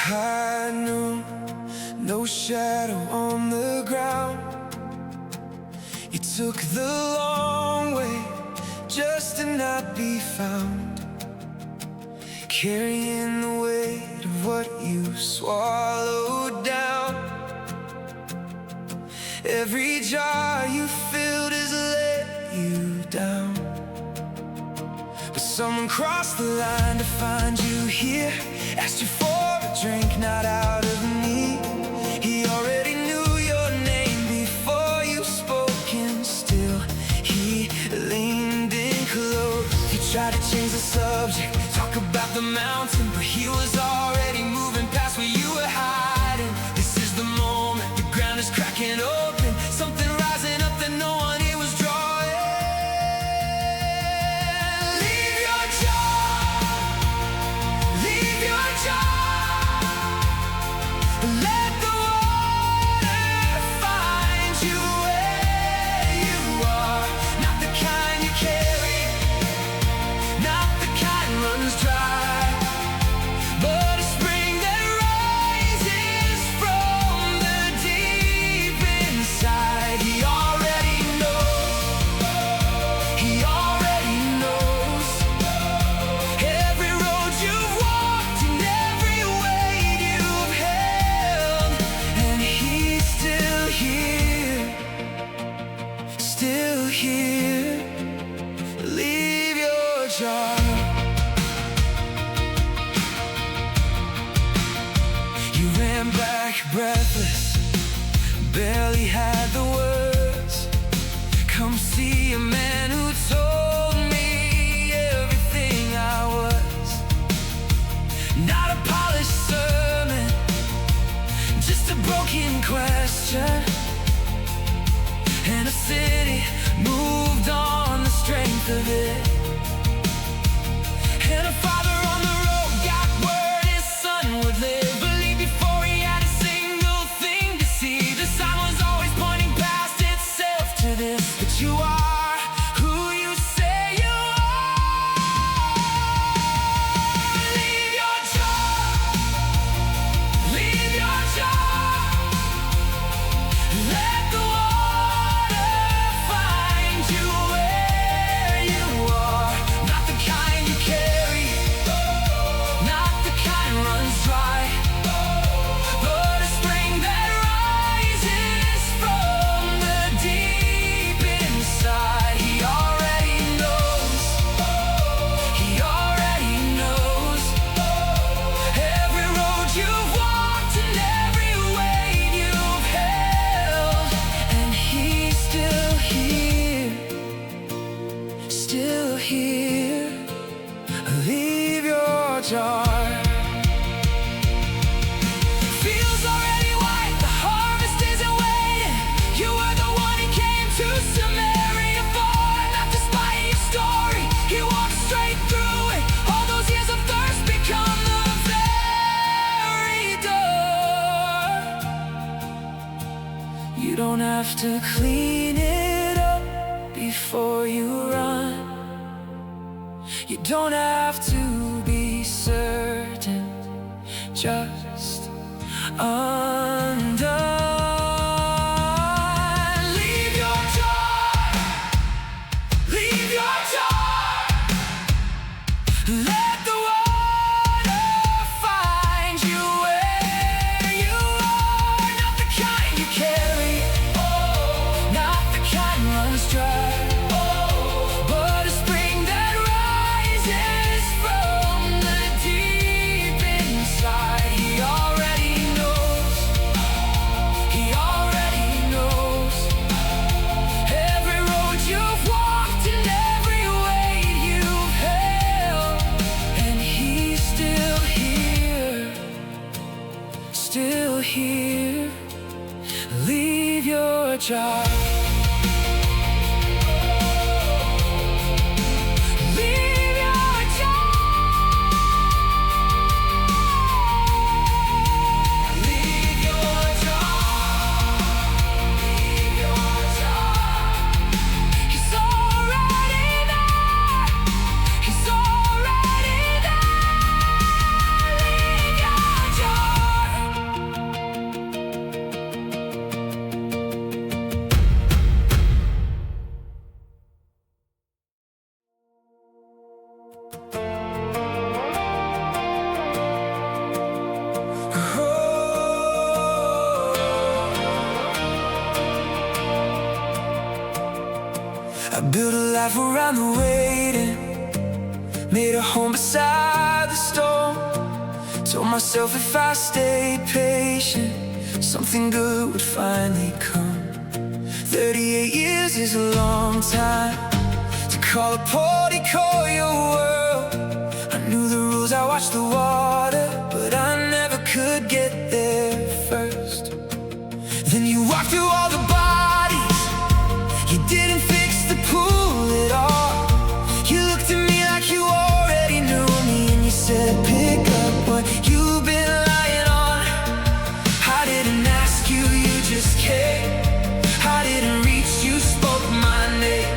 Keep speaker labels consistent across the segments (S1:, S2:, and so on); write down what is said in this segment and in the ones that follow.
S1: high noon, no shadow on the ground. You took the long way just to not be found, carrying the weight of what you swallowed down. Every jar you filled has let you down, but someone crossed the line to find you here. Asked you for a drink, not out of need. He already knew your name before you spoke, and still he leaned in close. You tried to change the subject, talk about the mountain, but he was already moving past where you were hiding. This is the moment, the ground is cracking open, something rising up that no one here was drawing. Leave your job, leave your job. Let the water find you where you are. Not the kind you carry, not the kind runs dry, but a spring that rises from the deep inside. He already knows, he already knows. Every road you've walked and every weight you've held, and he's still here, still here. Leave your job. You ran back breathless, barely had the words. Come see a man who told me everything I was. Not a polished sermon, just a broken question. And a city moved on the strength of it. And a father on the road got word his son would live. Believed before he had a single thing to see. The sign was always pointing past itself to this, but you are who you say you are. Leave your job, leave your job. Let the water find you where you are. Not the kind you carry, not the kind runs dry, but a spring that rises from the deep inside. He already knows, he already knows. Every road you've walked and every weight you've held, and he's still here, still here. Leave your jar. Fields already white, the harvest isn't waiting. You were the one he came to Samaria for, not despite your story. He walked straight through it. All those years of thirst become the very door. You don't have to clean it up before you run. You don't have to be certain, just undone. Leave your jar, leave your jar. Let the water find you where you are. Not the kind you carry, not the kind runs dry, but a spring that rises from the deep inside. He already knows, he already knows. Every road you've walked and every weight you've held, and he's still here, still here. Leave your job. Leave your job. Leave your job. Leave your job. He's already there. He's already there. Leave your job. built a life around the waiting, made a home beside the storm. Told myself if I stayed patient, something good would finally come. 38 years is a long time to call a portico your world. I knew the rules, I watched the water, but I never could get there first. Then you walked through all the bodies, you didn't fix the pool at all. You looked at me like you already knew me, and you said pick up what you've been lying on. I didn't ask you, you just came. I didn't reach, you spoke my name.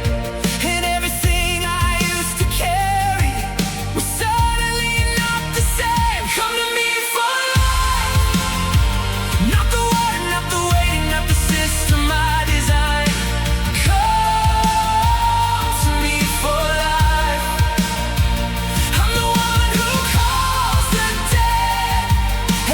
S1: And everything I used to carry was suddenly not the same. Come to me for life, not the water, not the waiting, not the system I designed. Come to me for life. I'm the one who calls the dead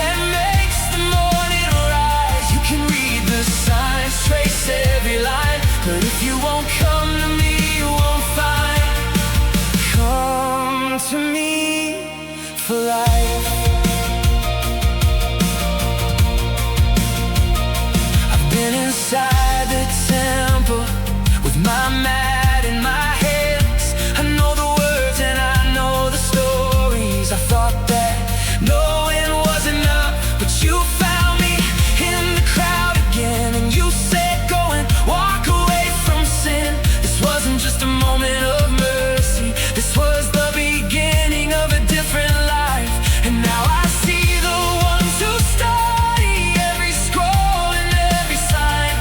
S1: and makes the morning rise. You can read the signs, trace every line, but if you won't come to me, you won't find. Come to me for life. I've been inside the temple with my mat in my hands. I know the words and I know the stories. I thought that knowing was enough, but you found me in the crowd again, and you said go and walk away from sin. This wasn't just a moment of mercy, this was the beginning of a different life. And now I see the ones who study every scroll and every sign.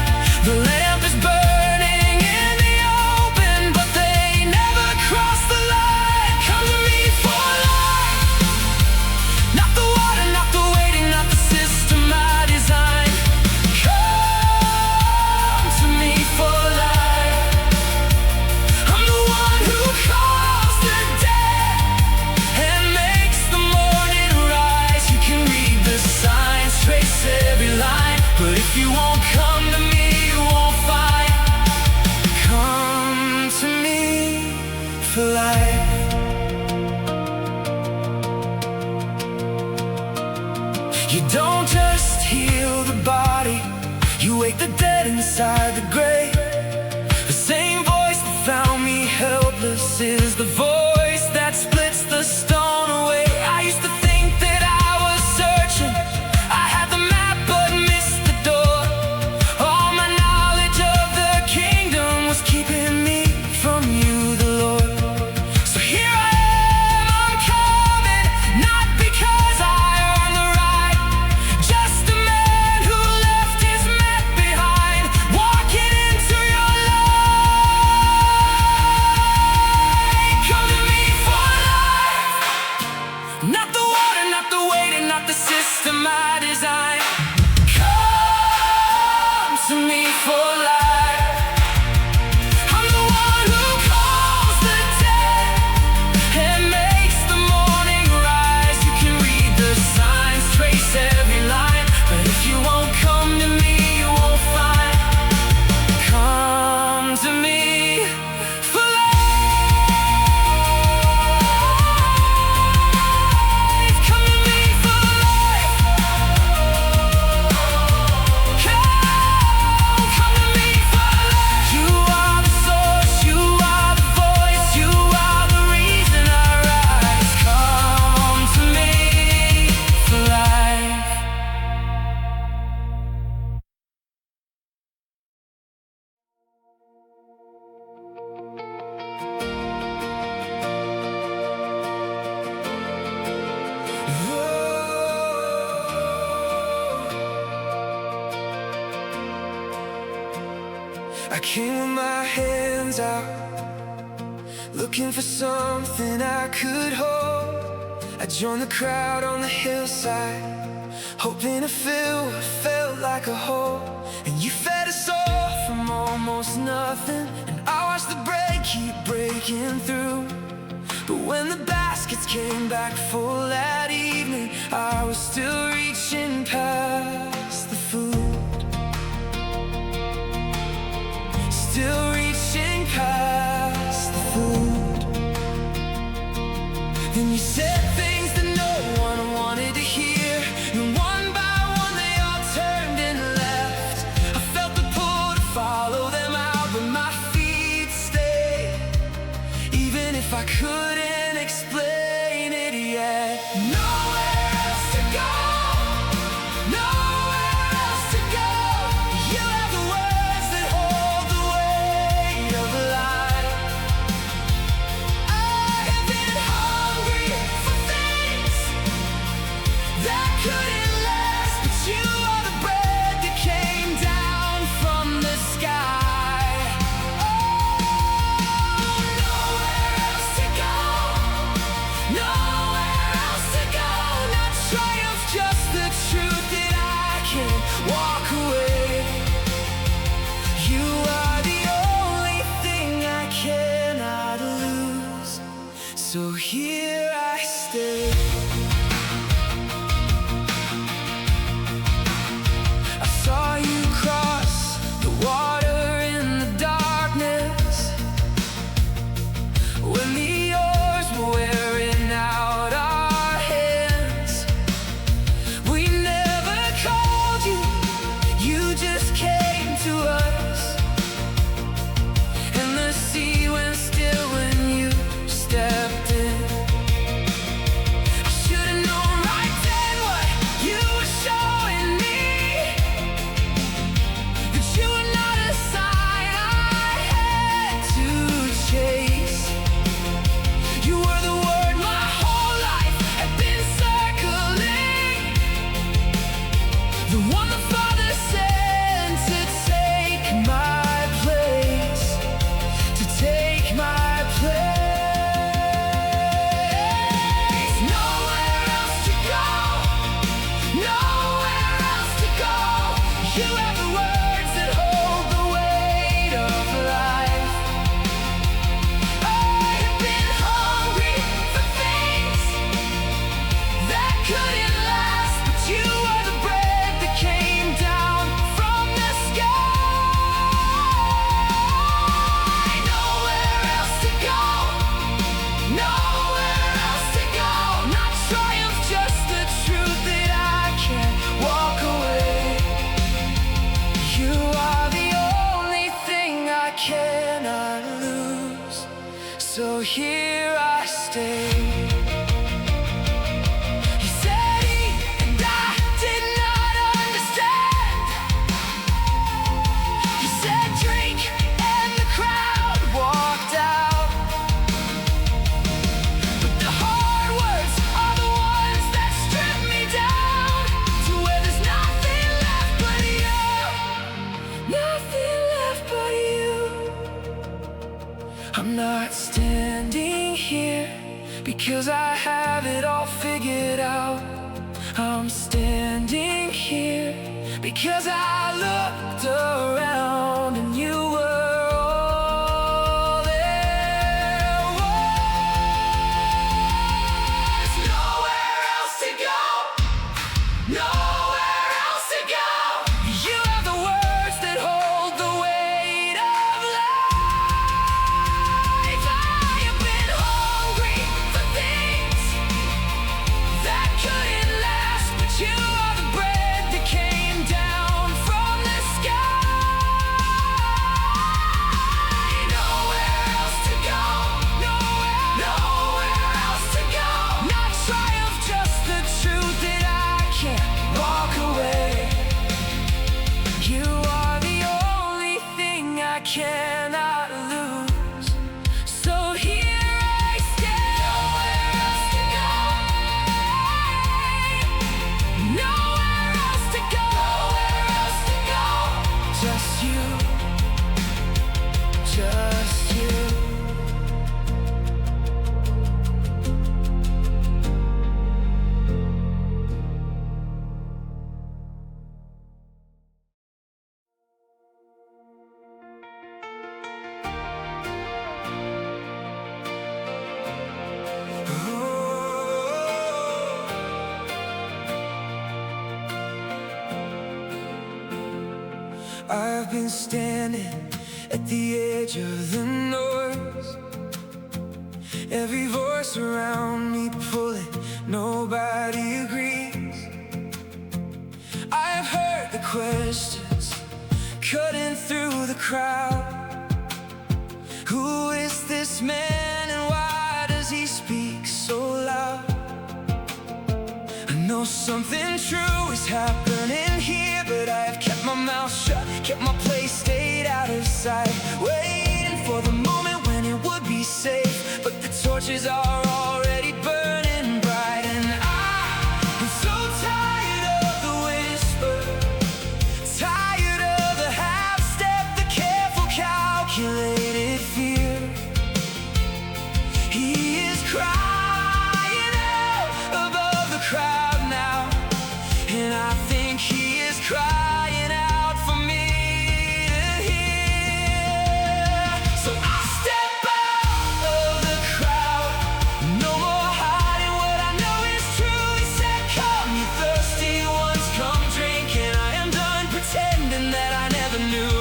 S1: The lamp is burning in the open, but they never cross the line. Come to me for life, not the water, not the waiting, not the system I designed. Come to me for life. I'm the one who calls the dead and makes the morning rise. You can read the signs, trace every line, but if you won't come to me, you won't find. Come to me for life. You don't just heal the body, you wake the dead inside the grave. The same voice that found me helpless is the voice that splits the stone away. I used to think that I was searching, I had the map but missed the door. All my knowledge of the kingdom was keeping me from you, the Lord. So here I am, I'm coming, not because I earned the right, just a man who left his map behind, walking into your light. Come to me for life, not the water, not the waiting, not the system I designed. Come to me for life. I'm the one who calls the dead and makes the morning rise. You can read the signs, trace every line, but if you won't come to me, you won't find. Come to me for life. Come to me for life. Come to me for life. You are the source, you are the voice, you are the reason I rise. Come to me for life. I came with my hands out, looking for something I could hold. I joined the crowd on the hillside, hoping to fill what felt like a hole. And you fed us all from almost nothing, and I watched the bread keep breaking through. But when the baskets came back full that evening, I was still reaching past the food, still reaching past couldn't last, but you were the bread that came down from the sky. Nowhere else to go, nowhere else to go. Not triumph, just the truth that I can't walk away. You are the only thing I cannot lose, so here I stay. You said eat, and I did not understand. You said drink, and the crowd walked out. But the hard words are the ones that strip me down to where there's nothing left but you. Nothing left but you. I'm not standing here because I have it all figured out. I'm standing here because I looked around and you were all there was. Nowhere else to go, nowhere else to go. You have the words that hold the weight of life. I have been hungry for things that couldn't last, but you are the bread that came down from the sky. Nowhere else to go, nowhere else to go. Not triumph, just the truth that I can't walk away. You are the only thing I cannot lose, so here I stay. Nowhere else to go, nowhere else to go, nowhere else to go. Just you, just you. I've been standing at the edge of the noise. Every voice around me pulling, nobody agrees. I've heard the questions cutting through the crowd. Who is this man and why does he speak so loud? I know something true is happening here, but I have kept my mouth shut, kept my place, stayed out of sight, waiting for the moment when it would be safe. But the torches are already burning bright, and I'm so tired of the whisper, tired of the half-step, the careful, calculated fear. He is crying out above the crowd now, and I think he is crying out for me to hear. So I step out of the crowd, no more hiding what I know is true. He said, come you thirsty ones, come drink, and I am done pretending that I never knew.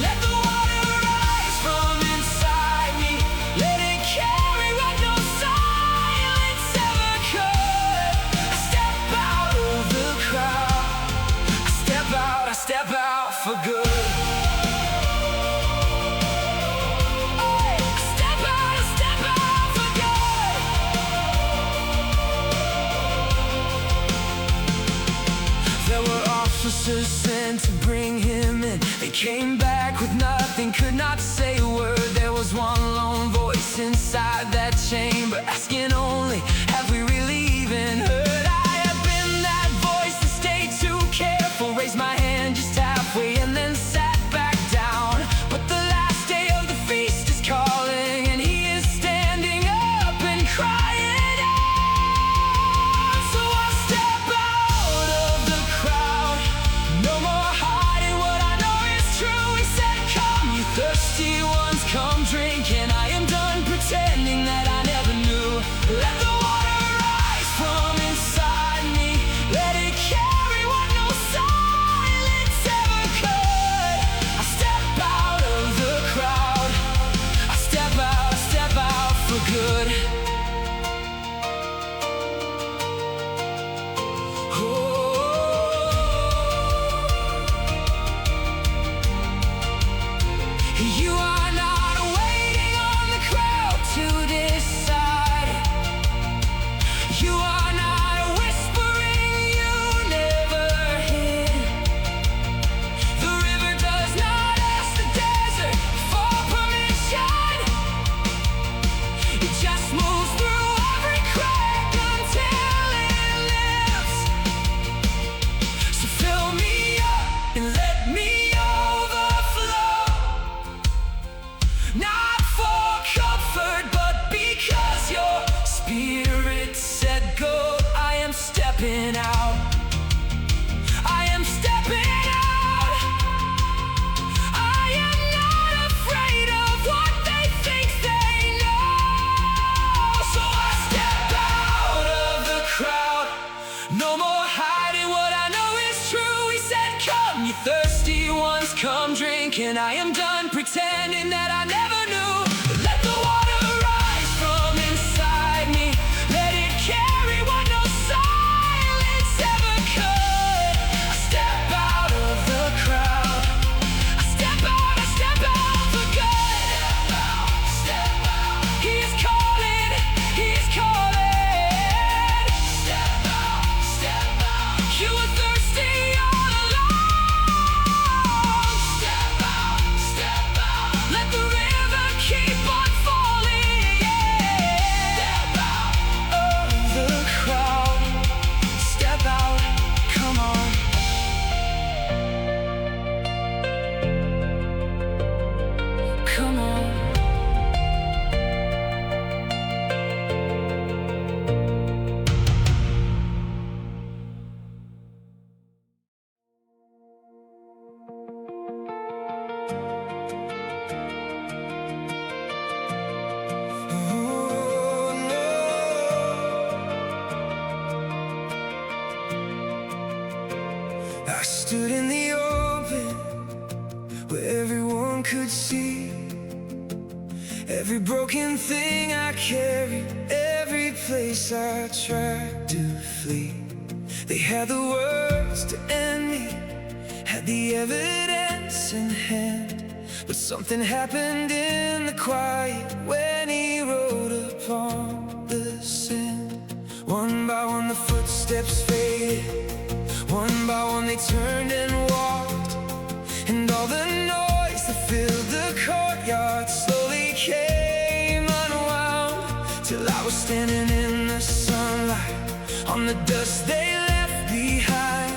S1: Let the water rise from inside me, let it carry what no silence ever could. I step out of the crowd, I step out for good. I step out for good. There were officers sent to bring him in. They came back with nothing, could not say a word. There was one lone voice inside that chamber asking only, have we really even heard? I have been that voice that stayed too careful, raised my hand just halfway and then sat back down. But the last day of the feast is calling, and he is standing up and crying out. So I step out of the crowd, no more hiding what I know is true. He stepping out. I am stepping out. I am not afraid of what they think they know. So I step out of the crowd. No more hiding what I know is true. He said, come, you thirsty ones, come drink. And I am done pretending that I never knew. Let the water rise from inside me. Let it carry what no silence ever could. I step out of the crowd. I step out for good. Step out. He is calling, he is calling. Step out. You were thirsty all along. Step out. Let the river keep on falling. Step out of the crowd. Step out, come on. Come on. Oh, no. I stood in the open where everyone could see every broken thing I carried, every place I tried to flee. They had the words to end me, had the evidence in hand, but something happened in the quiet when he wrote upon the sand. One by one the footsteps faded, one by one they turned and walked, and all the noise that filled the courtyard slowly came unwound, till I was standing in the sunlight on the dust they left behind.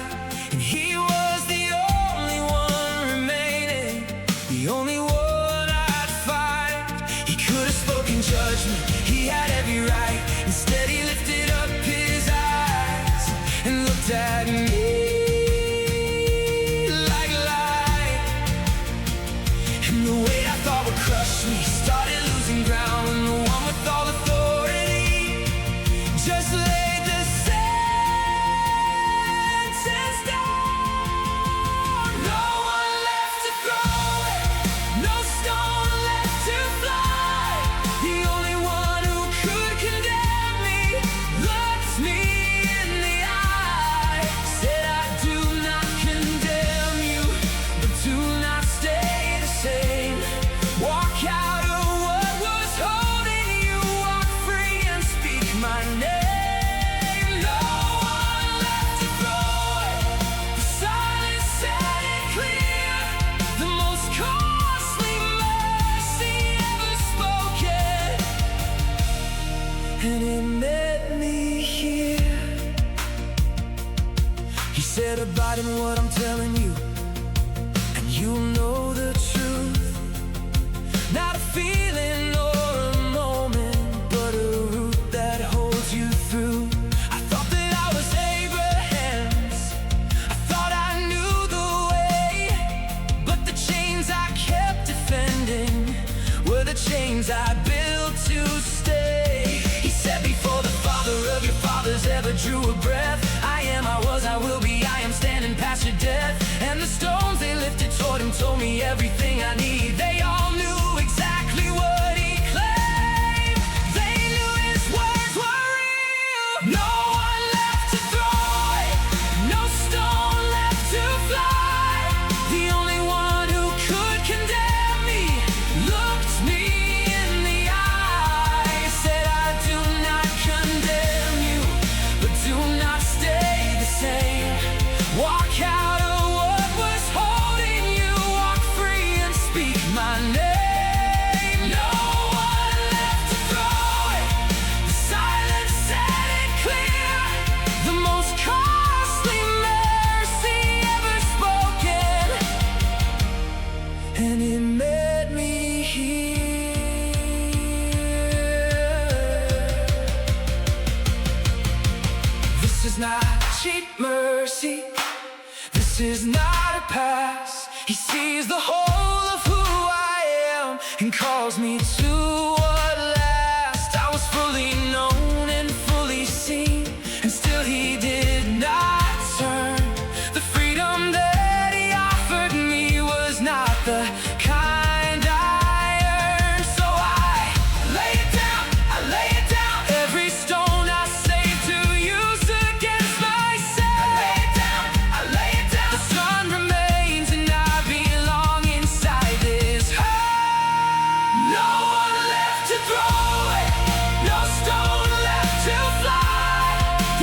S1: And he was the only one remaining, the only one I'd find. He could have spoken judgment, he had every right. Instead he lifted up his eyes and looked at me like light. And the weight I thought would crush me started losing ground, and the one with all authority just laid the sentence down. No one left to throw it, no stone left to fly. The only one who could condemn me looked me in the eye, said, I do not condemn you, but do not stay the same. Walk out of what was holding you, walk free and speak my name. No one left to throw it, the silence said it clear. The most costly mercy ever spoken, and it met me here. He said, abide in what I'm telling you, and you'll know the truth. Not a feeling or a moment, but a root that holds you through. I thought that I was Abraham's, I thought I knew the way, but the chains I kept defending were the chains I built to stay. He said, before the father of your fathers ever drew a breath, I am, I was, I will be, I am standing past your death. cheap mercy. This is not a pass. He sees the whole of who I am and calls me to what last. I was fully known and fully seen, and still he did not turn. The freedom that he offered me was not the kind I earned. So I lay it down, I lay it down. Every stone I saved to use against myself. I lay it down, I lay it down. The sun remains and I belong inside this heart. No one left to throw it, no stone left to fly.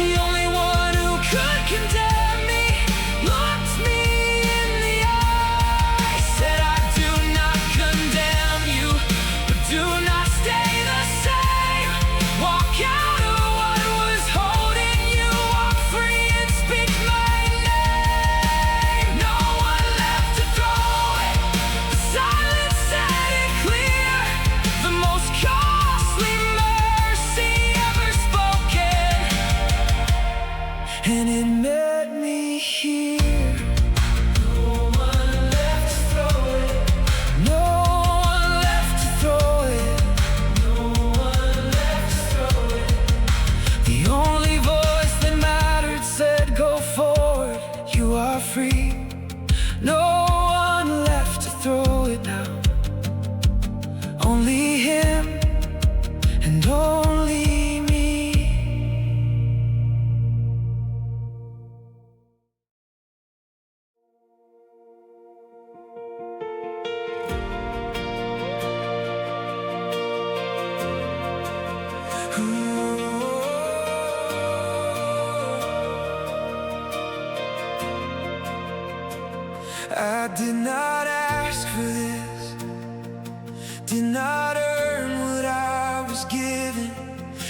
S1: The only one who could condemn me looked me in the eye. Said, I do not condemn you, but do not stay the same. Walk out of what was holding you, walk free and speak my name. No one left to throw it, the silence said it clear. The most costly mercy ever spoken, and it met me here. No one left to throw it, no one left to throw it, no one left to throw it. The only voice that mattered said, go forward, you are free. No one left to throw it now, only him and only me. I did not ask for this, did not earn what I was given.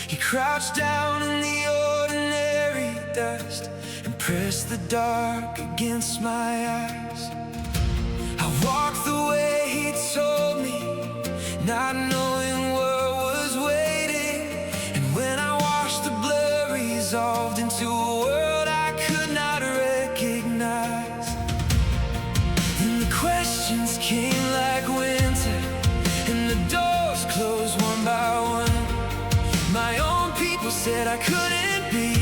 S1: He crouched down in the ordinary dust and pressed the dark against my eyes. I walked the way he told me, not knowing what was waiting. And when I watched the blur resolved into a world I could not recognize, then the questions came like winter, and the doors closed one by one. My own people said I couldn't be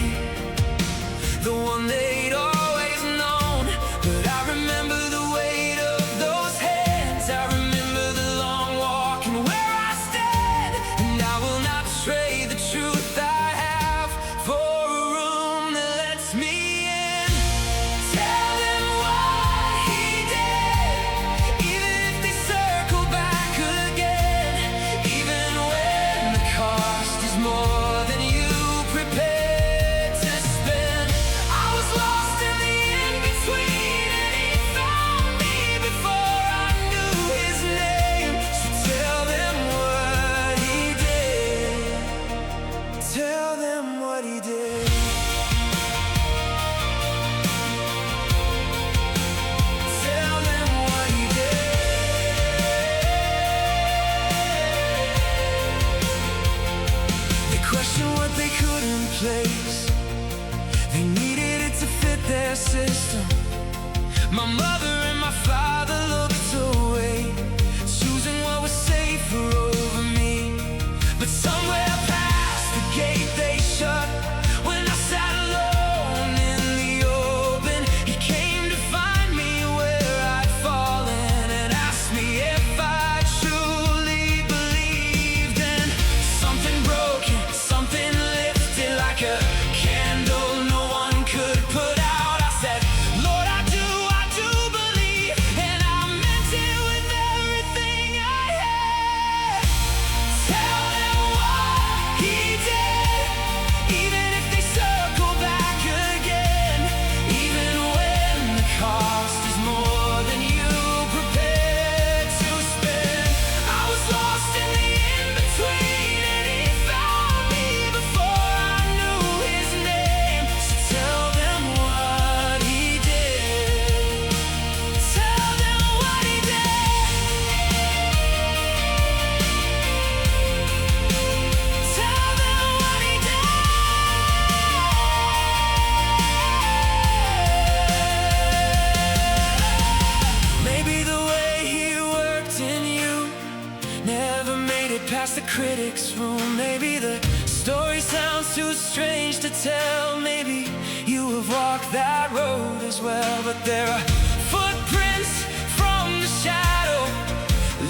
S1: the one they'd always known. But I remember the weight of those hands, I remember the long walk and where I stand. And I will not trade the truth I have for a room that lets me in. Tell them what he did, even if they circle back again. Even when the cost is more than you prepared to spend. I was lost in the in-between, and he found me before I knew his name. So tell them what he did, tell them what he did. Tell them what he did. They questioned what they couldn't place, they needed it to fit their system. My mother and my father looked away, choosing what was safer over me. But somewhere past the gate they shut, when I sat alone in the open, he came to find me where I'd fallen and asked me if I truly believed in something broken, something lifted like a candle no one could put out. I said, Lord, I do believe. critic's room. Maybe the story sounds too strange to tell. Maybe you have walked that road as well. But there are footprints from the shadow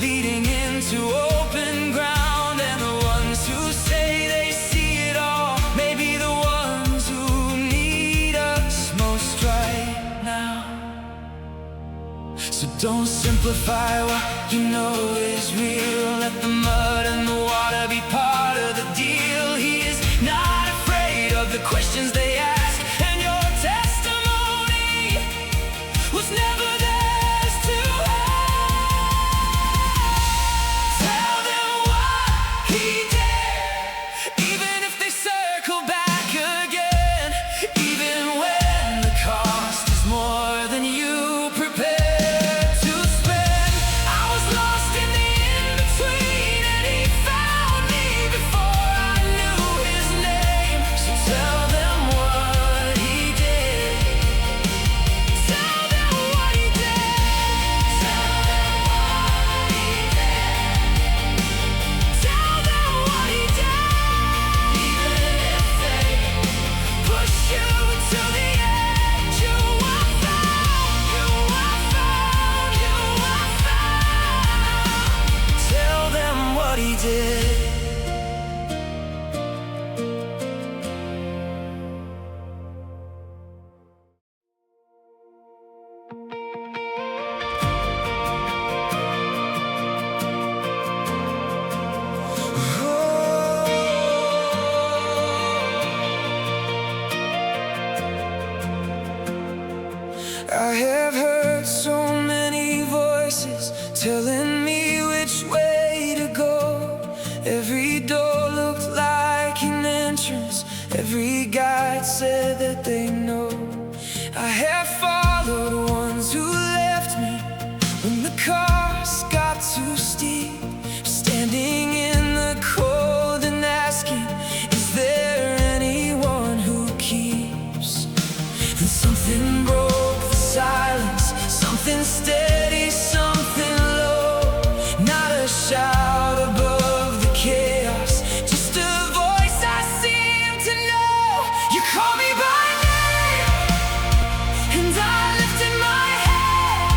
S1: leading into open ground. And the ones who say they see it all may be the ones who need us most right now. So don't simplify what you know is real. Let the mud and the water be part of the deal. He is not afraid of the questions they ask, and your testimony was never theirs to have. Tell them what he did, even if they circle back again, even when the cost is more than you prepared. I have heard so many voices telling me which way to go. Every door looked like an entrance. Every guide said that they know. I have followed ones who left me when the cost got too steep, standing in the cold and asking, is there anyone who keeps? And something broke the silence, something steady, something low. Not a shout above the chaos, just a voice I seem to know. You call me by name, and I lifted my head.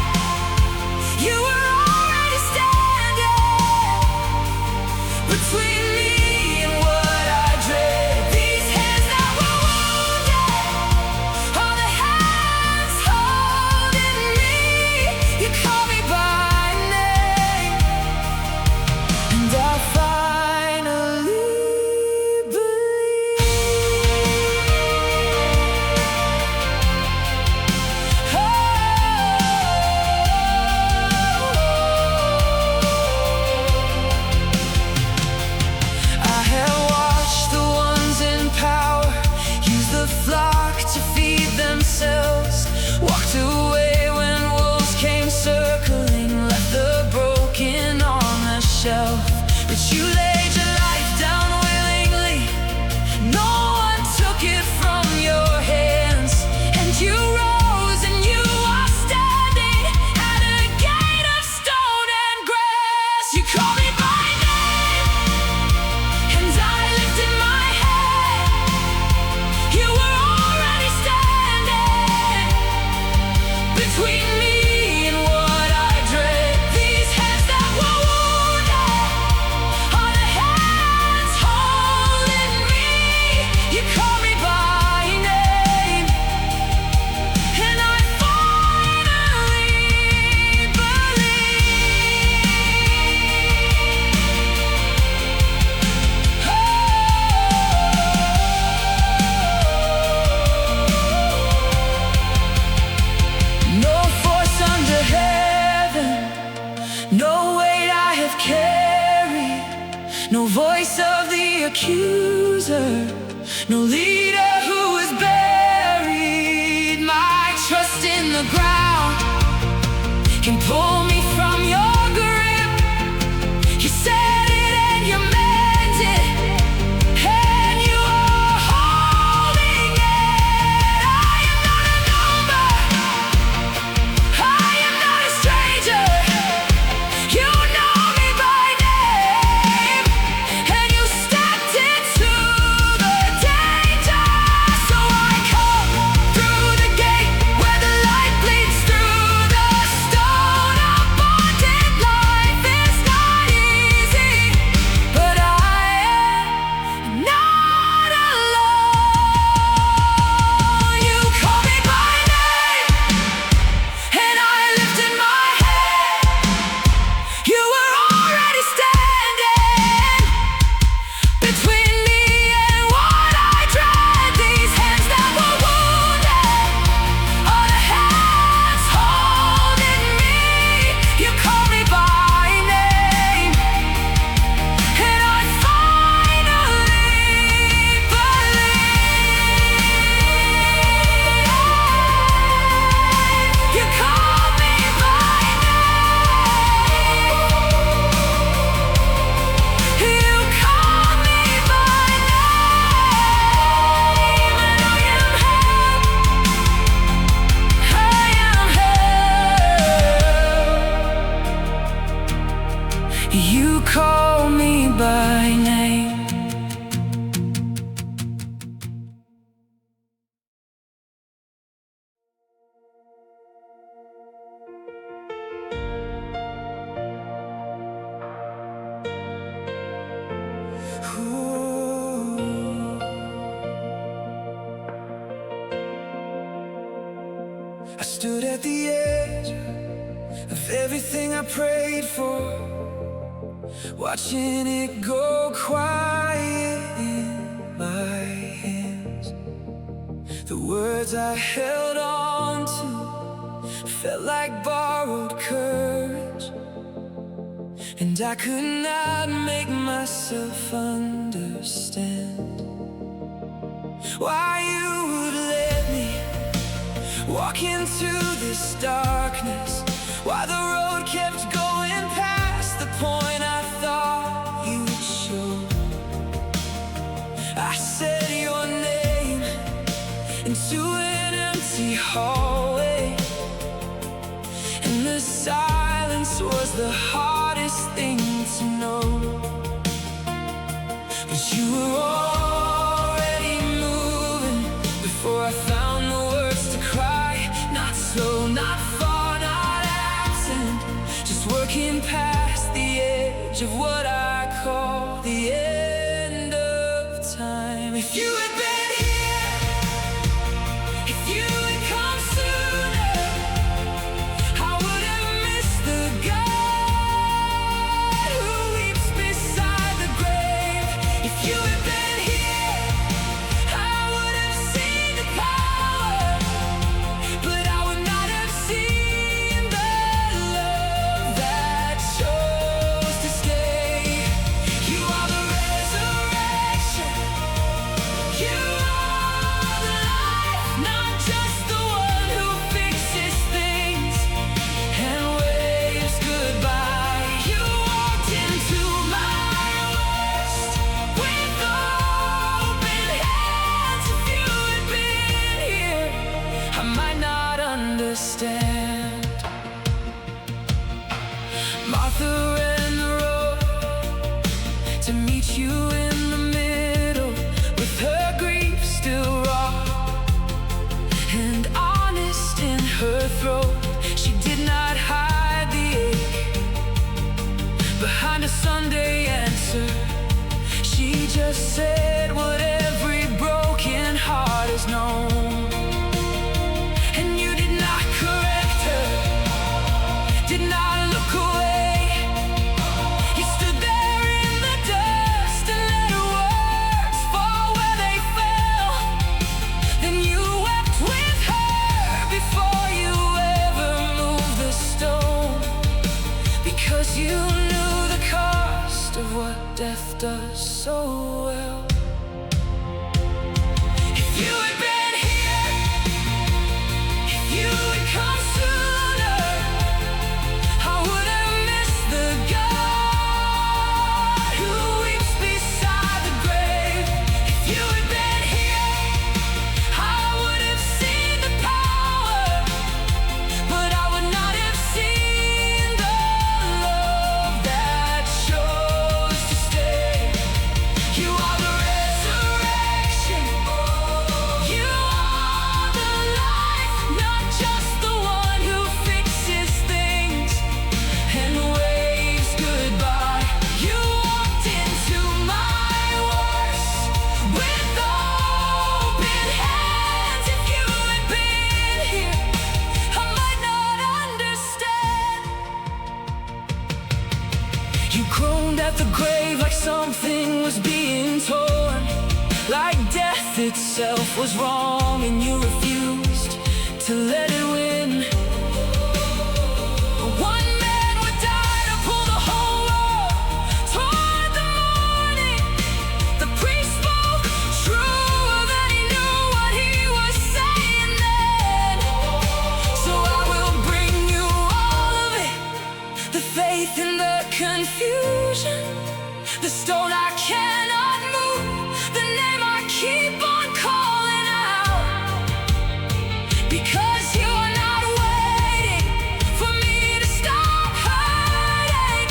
S1: You were already standing between me and what I dread. These hands that were wounded are the hands holding me. You call me by name, and I finally believe. I have watched the ones in power use the flock to feed themselves, walked away when wolves came circling, left the broken on the shelf. But you laid your life down willingly, no one took it from your hands. And you rose and you are standing at a gate of stone and grass. You call me by name, and I lifted my head. You were already standing between me and what I dread. These hands that were wounded are the hands holding me. You call me by name, and I finally believe. No force under heaven, no weight I have carried, no voice of the accuser, no leader who is buried. My trust in the ground can pull me from your grip. You said it and you meant it, and you are holding it. I am not a number, I am not a stranger. You know me by name, You call me by name. I stood at the edge of everything I prayed for, watching it go quiet in my hands. The words I held on to felt like borrowed courage, and I could not make myself understand why you would let me walk into this darkness, why the road kept going past the point I thought you'd show. I said your name into an empty hallway, and the silence was the hardest thing to know. But you were already moving before I found the words to cry. Not slow, not far, not absent, just working past the edge of what I call the end of time. If you had been here, if you had come sooner, I would have missed the God who weeps beside the grave. If you had been here, I would have seen the power, but I would not have seen the love that chose to stay. You are the resurrection, you are the life, not just the one who fixes things and waves goodbye. You walked into my worst with open hands. If you had been here, I might not understand. Martha ran the road to meet you in the middle, with her grief still raw and honest in her throat. She did not hide the ache behind a Sunday answer. She just said what every broken heart has known. And you did not correct her, did not look away. You stood there in the dust and let her words fall where they fell. Then you wept with her before you ever moved the stone, because you knew the cost of what death does so well. If you had been here, if you had come sooner, I would have missed the God who weeps beside the grave. If you had been here, I would have seen the power, but I would not have seen the love that chose to stay. You are the resurrection, you are the life, not just the one who fixes things and waves goodbye. You walked into my worst with open hands. If you had been here, I might not understand. You groaned at the grave like something was being torn, like death itself was wrong, and you refused to let it win. One man would die to pull the whole world toward the morning. The priest spoke true, that he knew what he was saying then. So I will bring you all of it, the faith in the confusion, the stone I cannot move, the name I keep on calling out, because you're not waiting for me to stop hurting.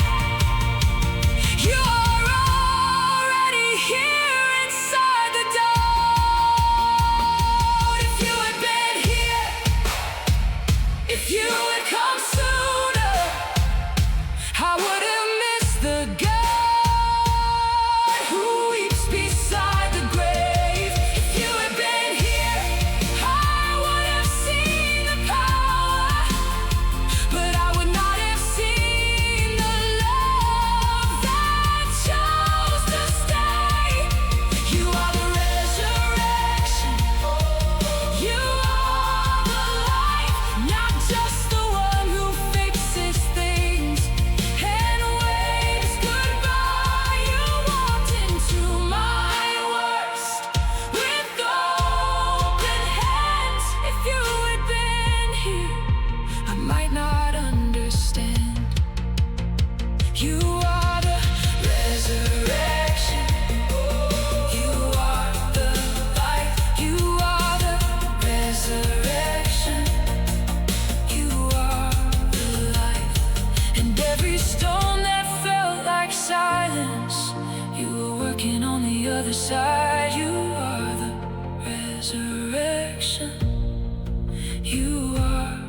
S1: You are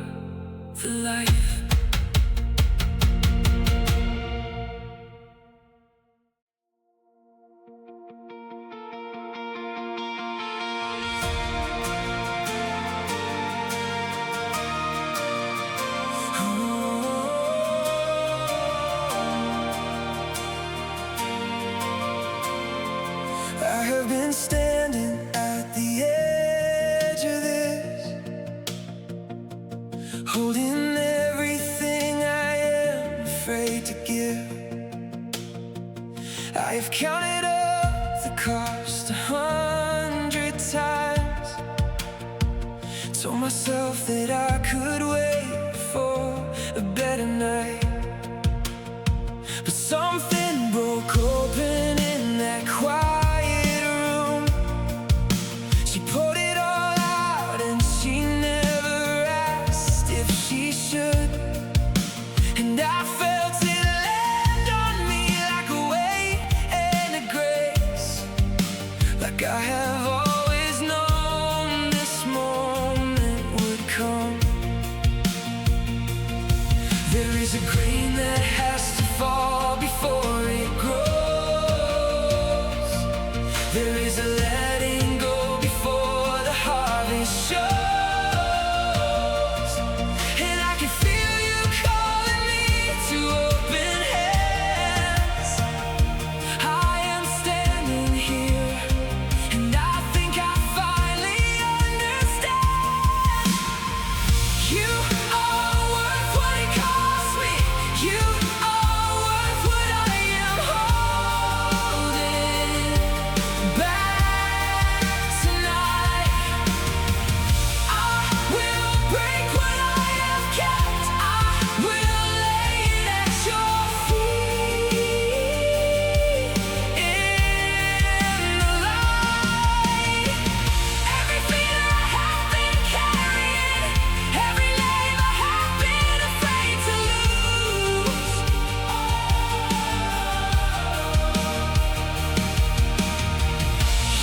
S1: the life. I have been standing at the edge of this, holding everything I am afraid to give. I have counted up the cost 100 times, told myself that I could wait for a better night. But something broke open in that quiet. She poured it all out and she never asked if she should. And I felt it land on me like a weight and a grace, like I have always known this moment would come. There is a grain that has to fall before it grows. There is a letting go before the harvest shows. And I can feel you calling me to open hands. I am standing here, and I think I finally understand. You are worth what it cost me. You are worth what I am holding back tonight. I will break what I have kept. I will lay it at your feet in the light. Every fear I have been carrying, every name I have been afraid to lose.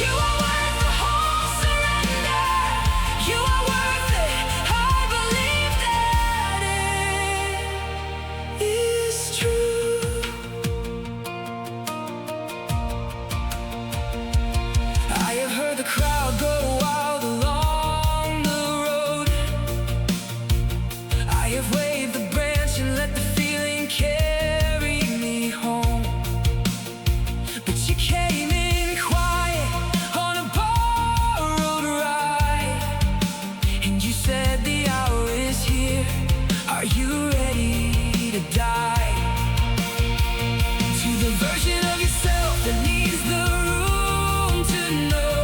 S1: You are worth the whole surrender. You are worth it. I believe that it is true. I have heard the crowd go wild along the road. I have waved the branch and let the feeling carry me home. But you came in quiet on a borrowed ride, and you said the hour is here. Are you ready to die? To the version of yourself that needs the room to know,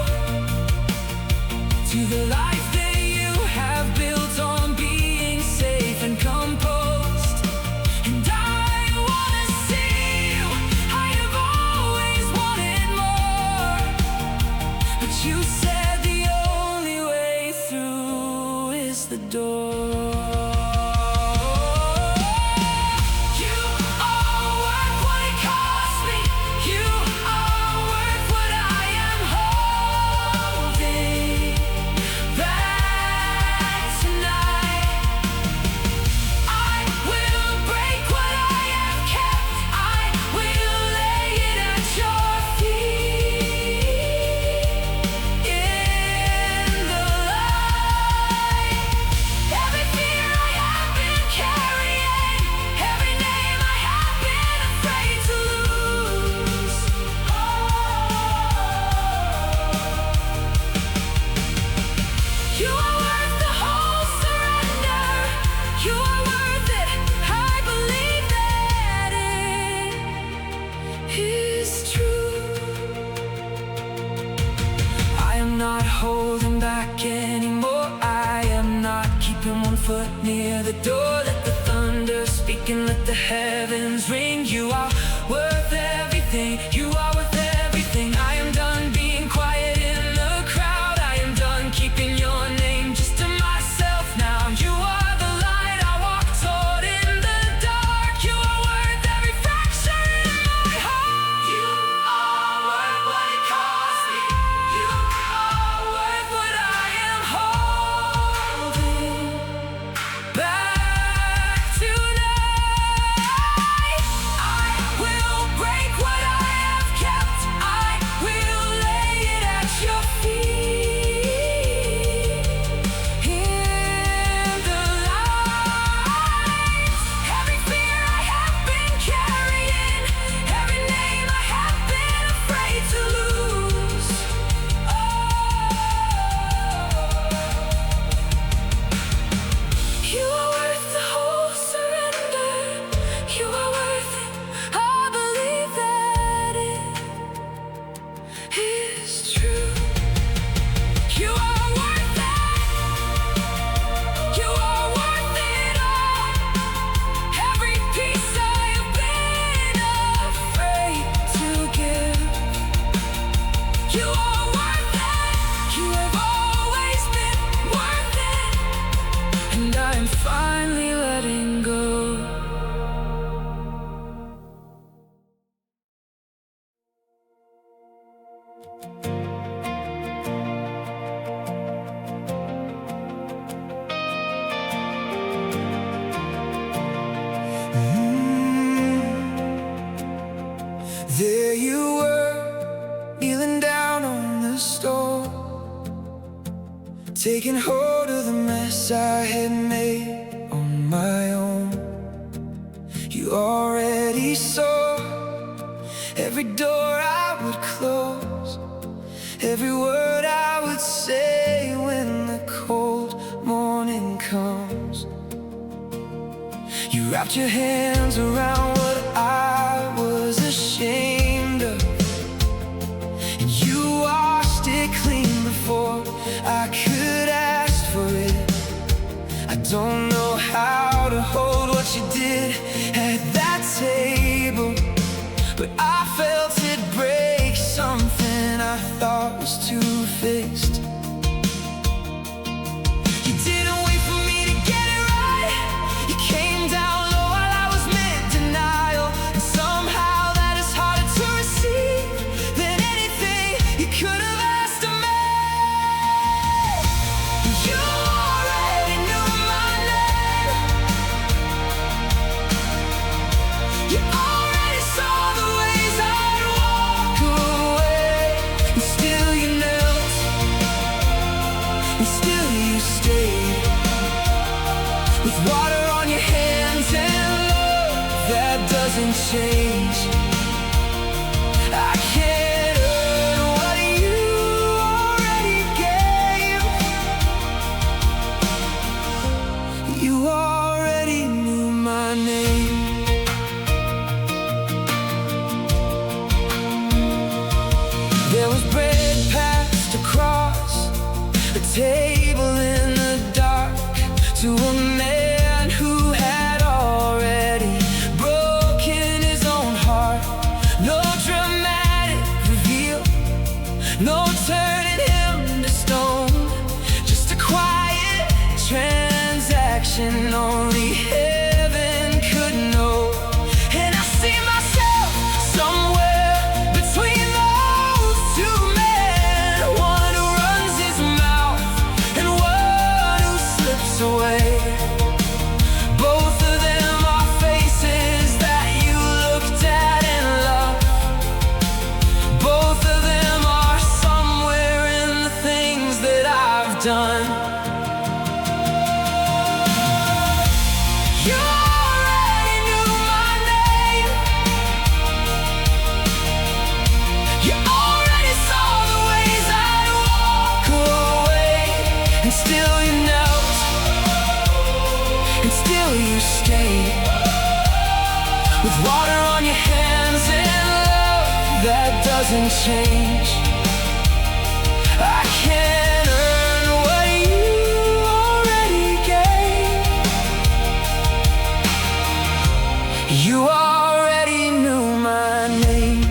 S1: to the life that you have built on being safe and composed. And I wanna see you. I have always wanted more, but you said the only way through is the door. You are worth what it cost me. You are worth what I am holding back tonight. I will break what I have kept. I will lay it at your feet in the light. Every fear I have been carrying, every name I have been afraid to lose. You are worth the whole surrender. You are worth it. I believe that it is true. I am not holding back anymore. I am not keeping one foot near the door. Let the thunder speak and let the heavens ring. You are worth everything. You are worth everything. I am done being quiet in the crowd. I am done keeping your name just to myself now. You are the light I walk toward in the dark. You are worth every fracture in my heart. You are worth what it cost me. You are worth what I am holding taking hold of the mess I had made on my own. You already saw every door I would close, every word I would say when the cold morning comes. You wrapped your hands around what I was ashamed of, and you washed it clean before I could ask for it. I don't know how to hold what you did at that table, but I felt it break something I thought was two-faced. You didn't wait for me to get it right. You came down low while I was mid-denial, and somehow that is harder to receive than anything you could have asked of me. You already knew my name. You already saw the ways I'd walk away, and still you knelt, and still you stayed, with water on your hands and love that doesn't change. I can't earn what you already gave. You already knew my name. There was bread passed across a table in the dark to a man who had already broken his own heart. No dramatic reveal, no turning him to stone, just a quiet transaction only heaven could know. And I see myself somewhere between those two men, one who runs his mouth and one who slips away. Both of them are faces that you looked at and loved. Both of them are somewhere in the things that I've done. You already knew my name. You already saw the ways I'd walk away, and still you knelt, and still you stayed, with water on your hands and love that doesn't change. I can't earn what you already gave. You already knew my name.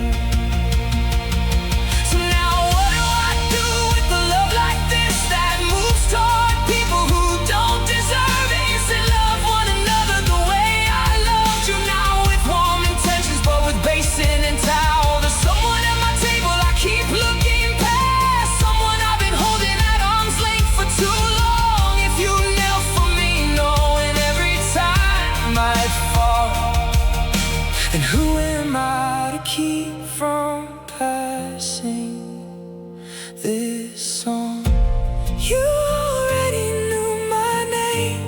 S1: So now what do I do with a love like this that moves toward people who don't deserve it? You said love one another the way I loved you, now with warm intentions but with basin and towel. There's someone at my table I keep looking past, someone I've been holding at arm's length for too long. If you knelt for me knowing every time I'd fall, then who am I to keep from passing this song? You already knew my name.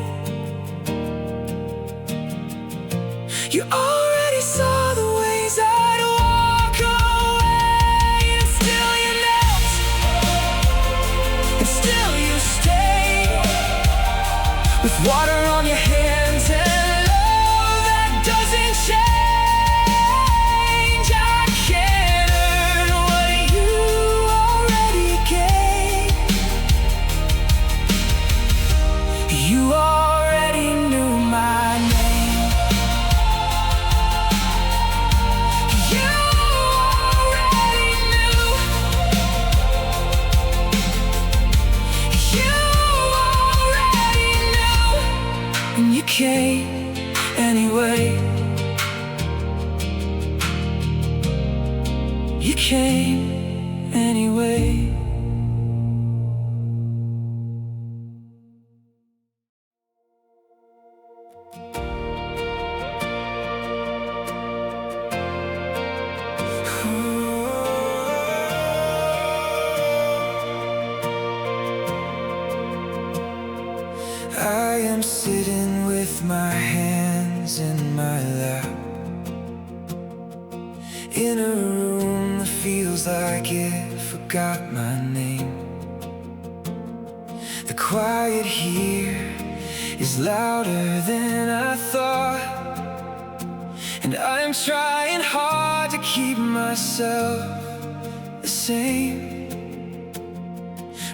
S1: You already saw the ways I'd walk away, and still you knelt, and still you stayed, with water on your hands and love that doesn't change. I can't earn what you already gave. You already knew my name. You already knew. You already knew. And you came anyway. You came anyway. I am sitting with my hands in my lap, in a room that feels like it forgot my name. The quiet here is louder than I thought, and I'm trying hard to keep myself the same.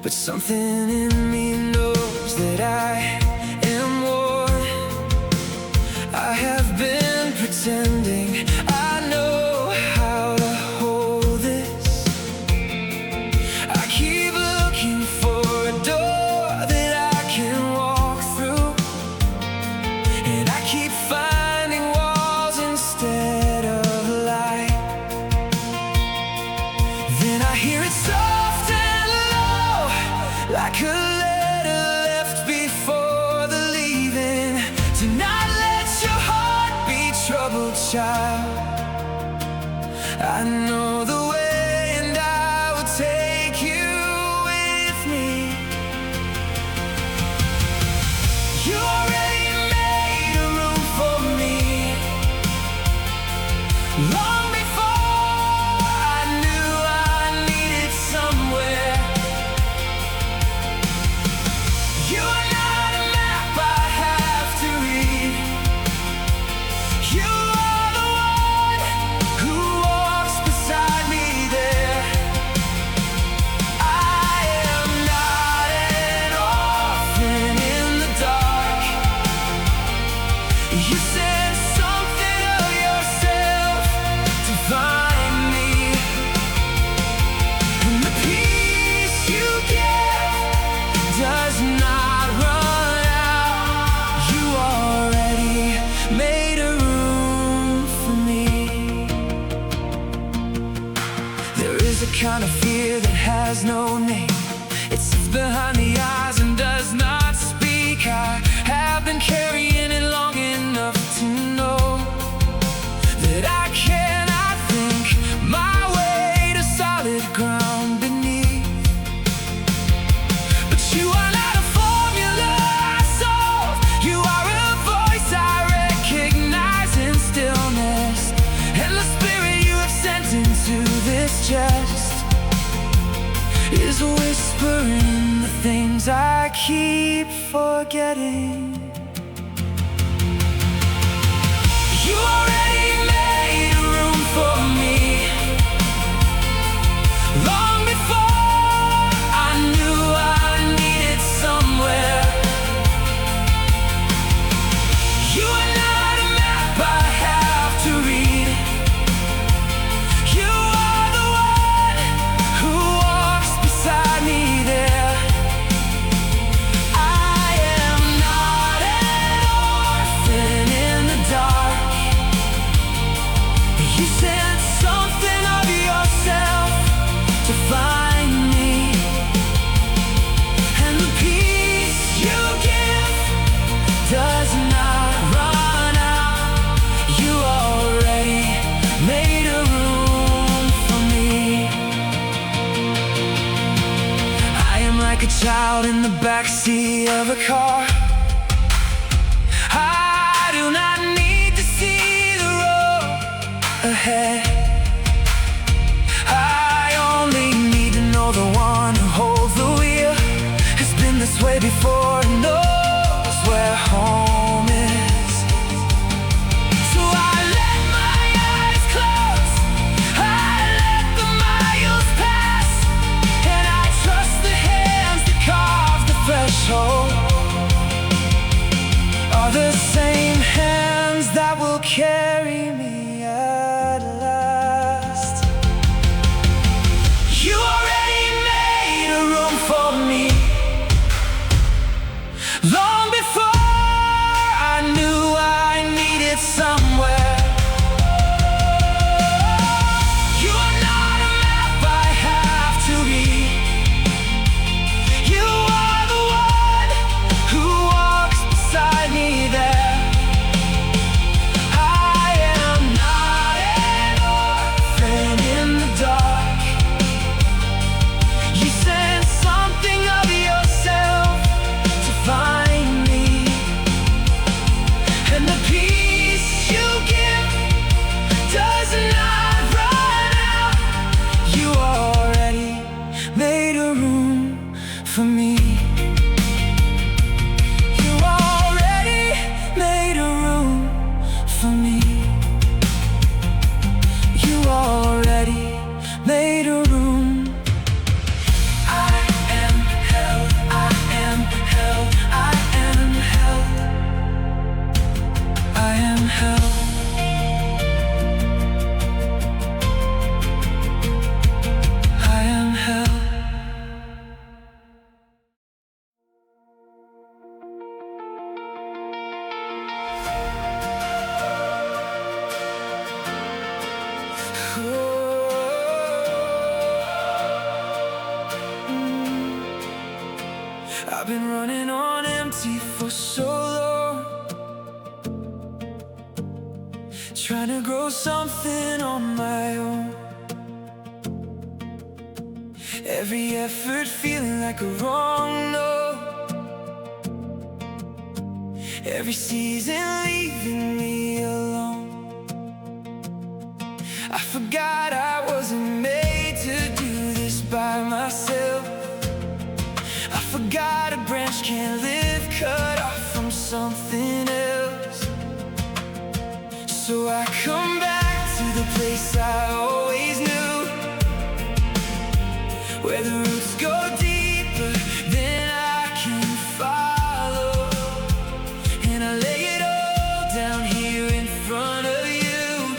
S1: But something in me knows that I am worn. I have been pretending I know how to hold this. I keep looking for a door that I can walk through, and I keep finding walls instead of light. Then I hear it soft and low, like a letter left before the leaving. To not let your heart be troubled, child. I know the way, and I will take you with me. You already made a room for me, long before I knew I needed somewhere. You are not a map I have to read. You are the one who walks beside me there. I am not an orphan in the dark. You said something of yourself to find me, and the peace you give does not run out. You already made a room for me. There is a kind of fear that has no name. It sits behind the eyes and does not speak. I have been carrying it long enough to know that I cannot think my way to solid ground beneath. But you are not a formula I solve. You are a voice I recognize in stillness, and the spirit you have sent into this chest is whispering the things I keep forgetting. You already made a room for me, long before I knew I needed somewhere. You are not a map I have to read. You are the one who walks beside me there. I am not an orphan in the dark. You said something of yourself to find me, and the peace you give does not run out. You already made a room for me. I am like a child in the backseat of a car. I do not need to see the road ahead. I only need to know the one who holds the wheel has been this way before and knows where home is. So I let my eyes close, I let the miles pass, and I trust the hands that carve the threshold. empty for so long, trying to grow something on my own. Every effort feeling like a wrong note, every season leaving me alone. I forgot I wasn't made to do this by myself. I forgot a branch can't live cut off from something else. So I come back to the place I always knew, where the roots go deeper than I can follow. And I lay it all down here in front of you.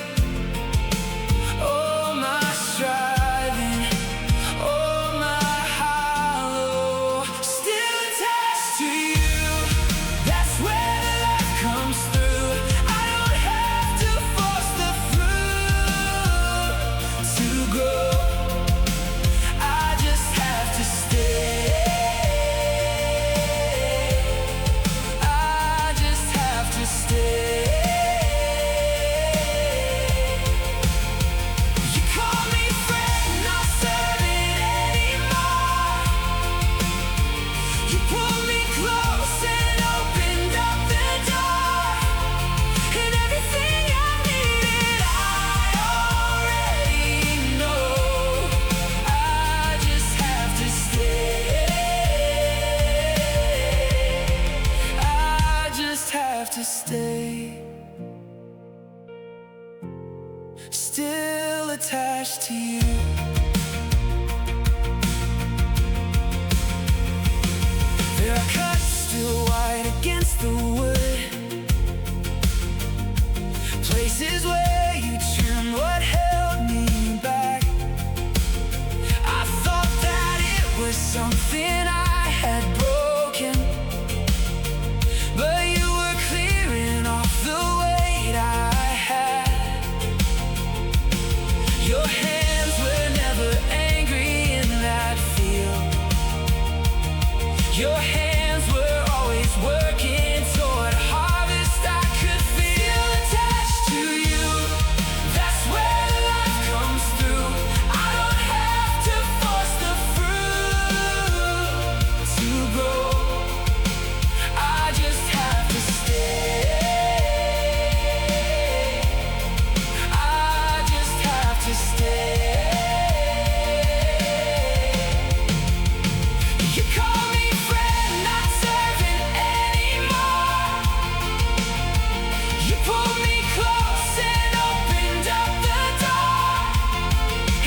S1: All my striving, all my hollow, still attached to you. That's where the life comes through. I don't have to force the fruit to grow. I just have to stay. I just have to stay. You call me friend, not servant anymore. You pulled me close and opened up the door, and everything I needed I already know. I just have to stay. I just have to stay. Still attached to you. There are cuts still white against the wood, places where you trim what held me back. I thought that it was something I had broken, but you were clearing off the weight I had. Your hands were never angry in that field. Your hands were always working toward a harvest I could feel. Attached to you, that's where the life comes through. I don't have to force the fruit to grow. I just have to stay. I just have to stay. You call me friend, not servant anymore. You pulled me close and opened up the door,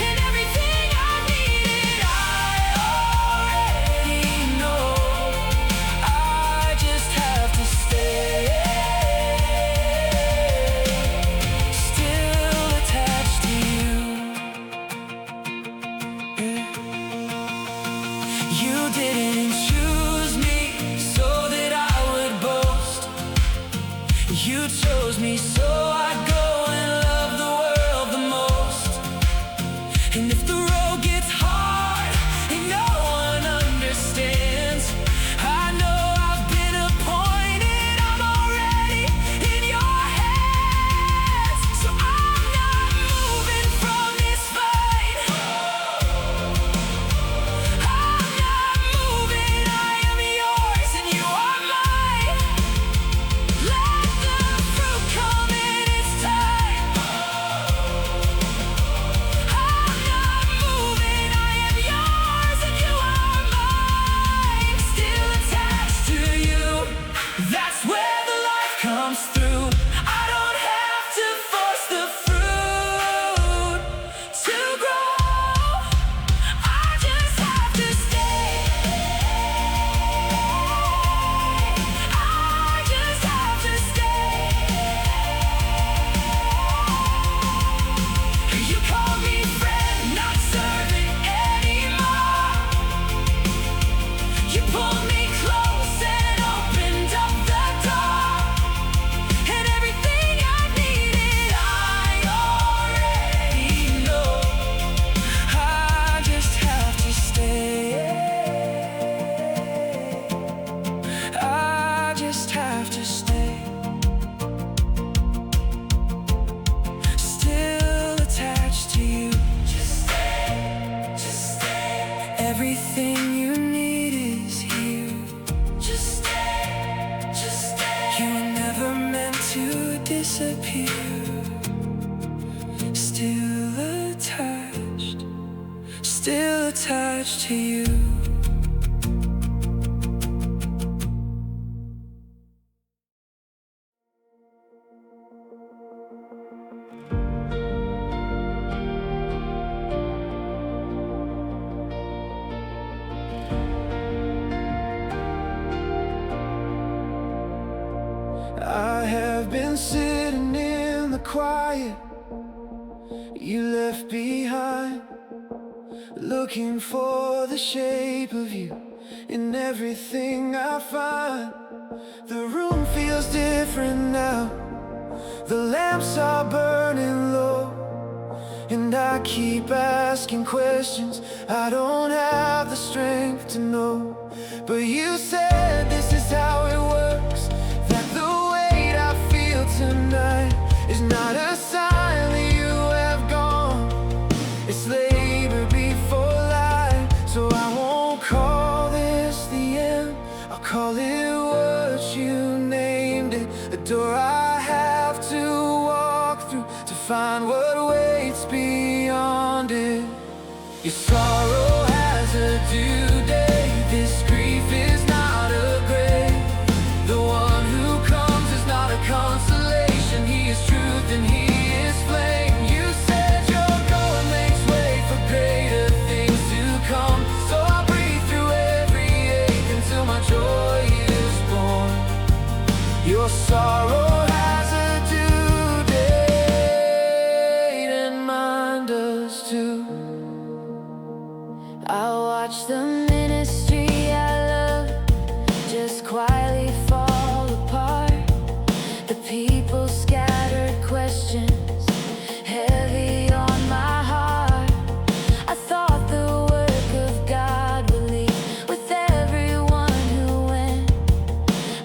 S1: and everything I needed I already know. I just have to stay. Still attached to you. You didn't choose me so that I would boast. You chose me so I'd go and love the world the most. And if the road gets hard and no one understands, I know I've been appointed, I'm already in your hands. So I'm not moving from this fight. I'm not moving, I am yours and you are mine. Let the fruit come in. have to stay. Still attached to you. Just stay, just stay. Everything you need is here. Just stay, just stay. You were never meant to disappear. Still attached to you. I have been sitting in the quiet you left behind, looking for the shape of you in everything I find. The room feels different now. The lamps are burning low, and I keep asking questions I don't have the strength to know. But you said this is how it works, that the weight I feel tonight is not a sign that you have gone. It's labor before light. So I won't call this the end, I'll call it what you named it. A door I have to walk through to find what waits beyond it. Your sorrow has a due date. This grief is not a grave. The one who comes is not a consolation. He is truth and he is flame. You said your going makes way for greater things to come. So I breathe through every ache until my joy is born. Your sorrow has a due date, and mine does too. I watch the ministry I love just quietly fall apart. The people scattered questions heavy on my heart. I thought the work of God would leave with everyone who went,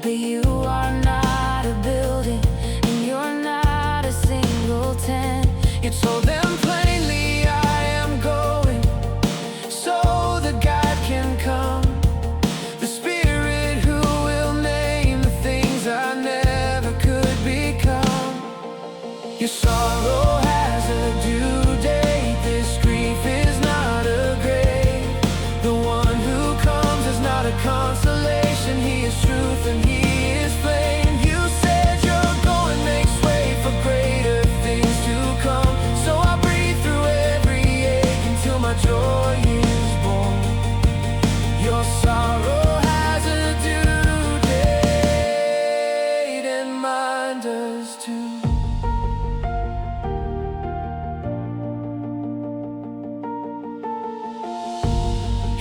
S1: but you are not a building and you're not a single tent. You told them plainly I am going, so the God can come, the Spirit who will name the things I never could become. Your sorrow has a due date. This grief is not a grave. The one who comes is not a consolation. He is truth and he is flame. You said your going makes way for greater things to come. So I breathe through every ache until my joy is born. Your sorrow has a due date, and mine does too.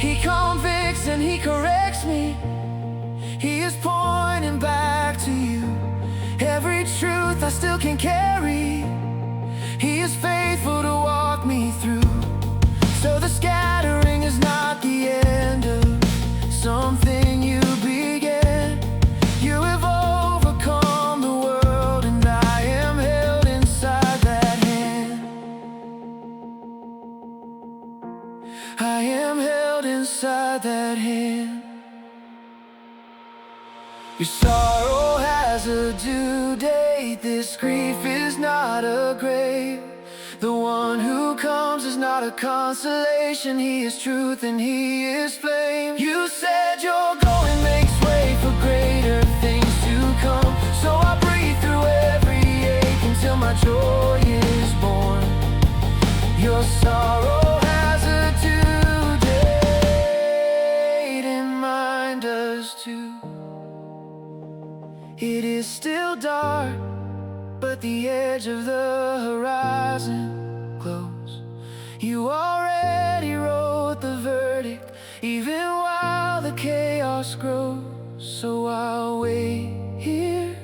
S1: He convicts and he corrects me. He is pointing back to you. Every truth I still can carry. He is faithful to walk me through. So the scattering is not the end of something you began. You have overcome the world, and I am held inside that hand. I am held inside that hand. Your sorrow has a due date. This grief is not a grave. The one who comes is not a consolation. He is truth and he is flame. You said your going makes way for greater things to come. So I breathe through every ache until my joy is born. Your sorrow has a due date, and mine does too. It is still dark, but the edge of the horizon glows. You already wrote the verdict, even while the chaos grows. So I'll wait here,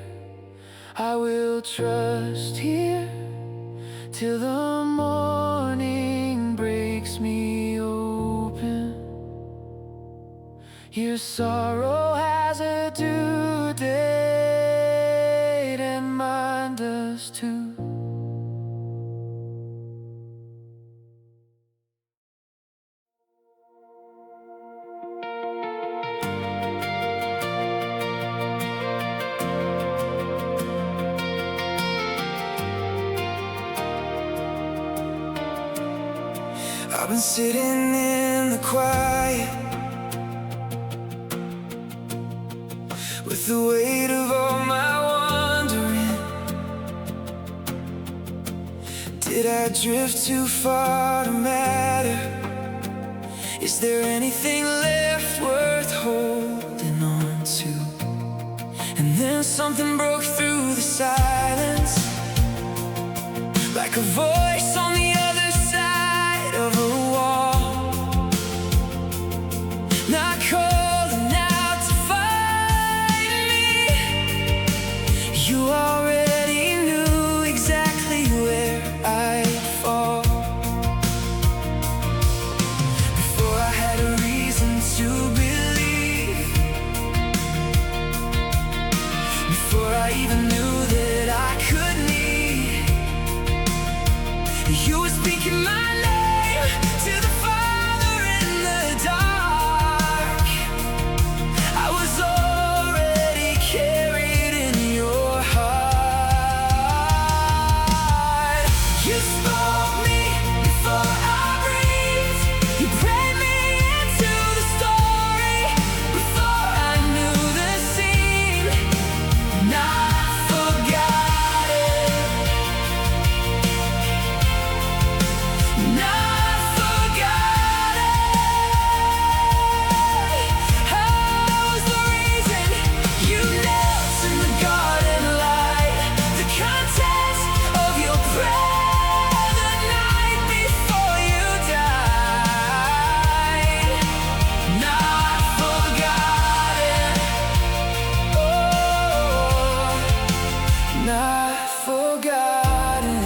S1: I will trust here, till the morning breaks me open. Your sorrow has a due date. I've been sitting in the quiet with the weight of all my wandering. Did I drift too far to matter? Is there anything left worth holding on to? And then something broke through the silence, like a voice on the other side of a wall, not calling out to find me. You already knew exactly where I'd fall, before I had a reason to believe, before I even knew that I could need. You were speaking my name to the Father in the dark. I was already carried in your heart. You spoke me before I breathed. You prayed me into the story before I knew the scene. Not forgotten, not forgotten. I was the reason you knelt in the garden light, the contents of your prayer the night before you died. Not forgotten, oh, not forgotten.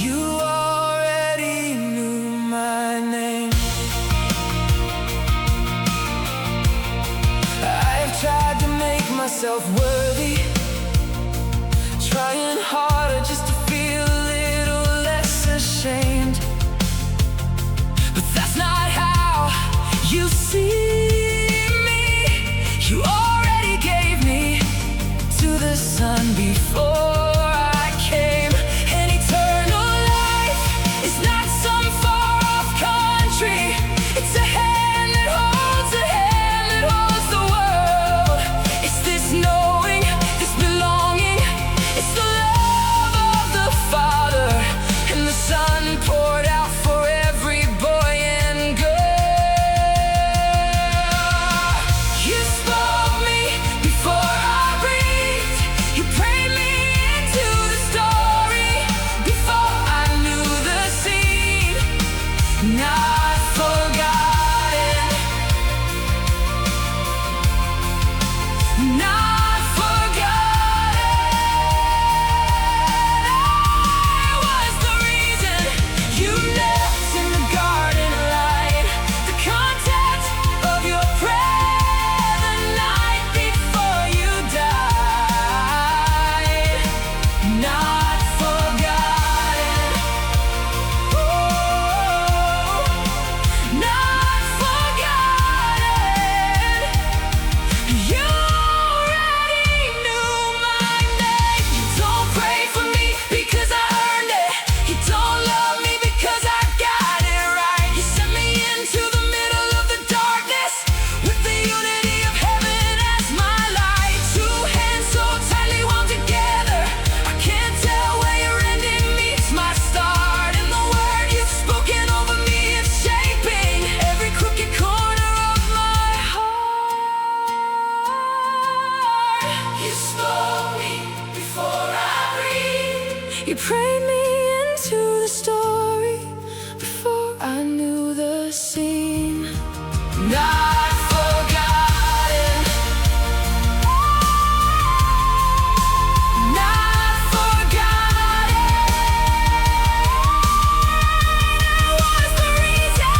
S1: You already knew my name. I've tried to make myself worthy, trying harder just to feel a little less ashamed. But that's not how you see me. You already gave me to the sun before I came. And eternal life is not some far-off country. It's a hand that holds the world. It's this knowing, this belonging. It's the love of the Father and the Son poured out for every boy and girl. You spoke me before I breathed. You prayed me into the story before I knew the scene. Not forgotten, not forgotten. I was the reason you knelt in the garden light, the content of your prayer the night before you died. Not forgotten, oh, not forgotten. You already knew my name. You don't pray for me because I earned it. You don't love me because I got it right. You sent me into the middle of the darkness with the unity of heaven as my light. Two hands so tightly wound together, I can't tell where your ending meets my start. And the word you've spoken over me is shaping every crooked corner of my heart. You spoke me before I breathed. You prayed me into the story before I knew the scene. Not forgotten, not forgotten. I was the reason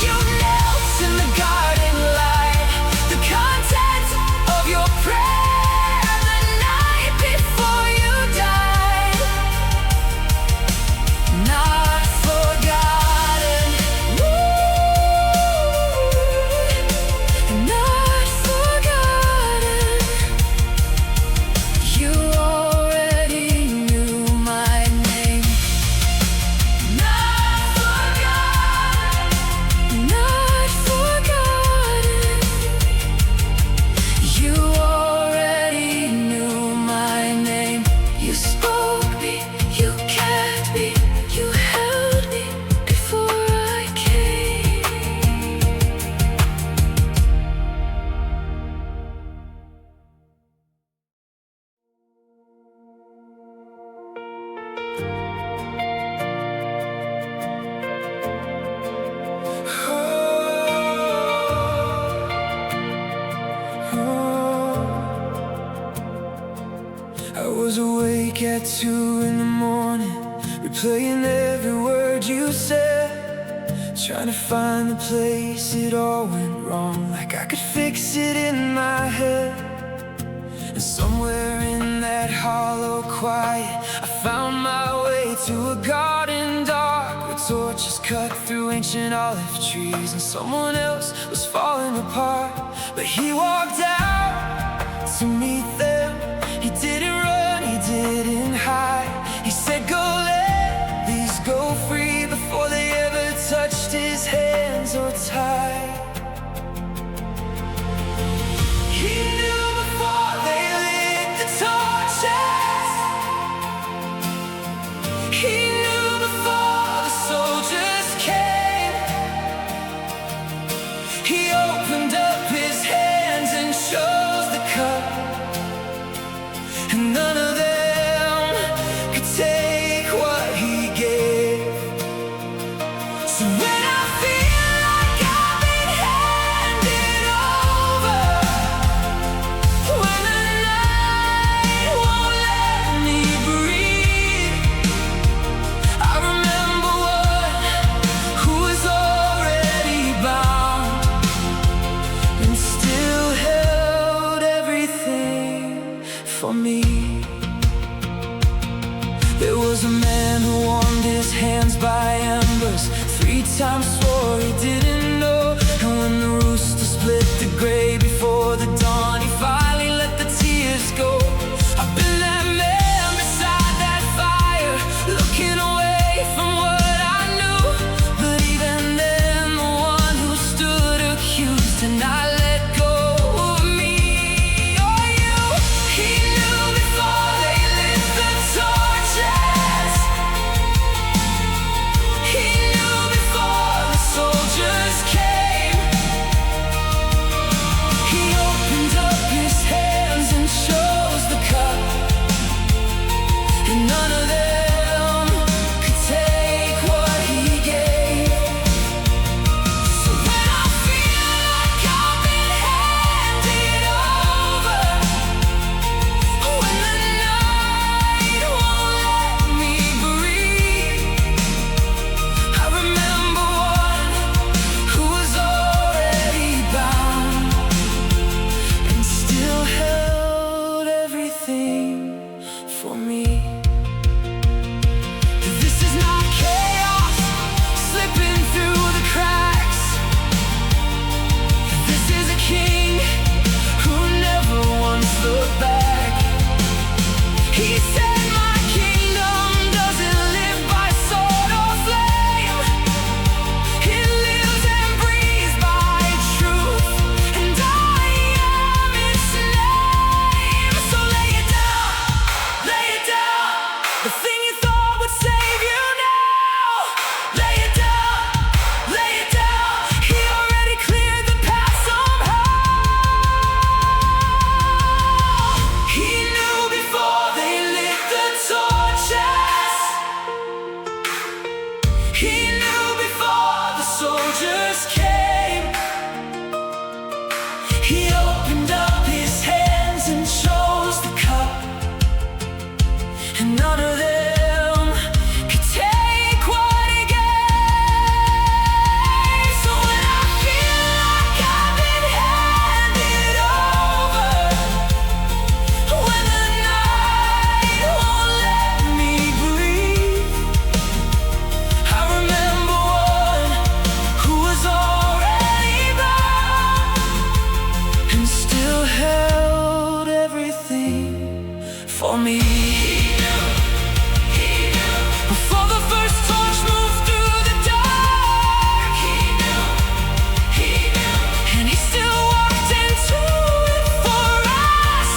S1: you knelt in the garden light, the content of your prayer the night before you died. was awake at 2 in the morning, replaying every word you said, trying to find the place it all went wrong, like I could fix it in my head. And somewhere in that hollow quiet, I found my way to a garden dark, where torches cut through ancient olive trees, and someone else was falling apart. But he walked out to meet them. He didn't run, he didn't hide. He said, go, let these go free, before they ever touched his hands or tied. He knew before they lit the torches. He knew before the soldiers came. He opened up his hands and chose the cup, and none of them could take what he gave. So when I feel like I've been handed over, when the night won't let me breathe, I remember one who was already bound and still held everything for me. There was a man who warmed his hands by embers, 3 times swore he didn't know. And when the rooster split the gray before the dawn, he finally let the tears go. I've been that man beside that fire, looking away from what I knew. But even then, the one who stood accused and I let go of me. Oh, you, he knew before they lit the torches. He knew before the soldiers came. He opened up his hands and chose the cup, and none of them could take what he gave. So when I feel like I've been handed over, when the night won't let me breathe, I remember one who was already bound and still held everything for me. This is not chaos slipping through the cracks. This is a king who never once looked back. He said, my kingdom doesn't live by sword or flame. It lives and breathes by truth, and I am its name. So lay it down, lay it down. The thing you thought would save you now, lay it down, lay it down. He already cleared the path somehow. He knew before they lit the torches. He knew before the soldiers came. He opened up his hands and chose the cup, and none of them could take what he gave. So when I feel like I've been handed over, when the night won't let me breathe, I remember one who was already bound and still held everything for me. Before the first torch moved through the dark, and he still walked into it for us.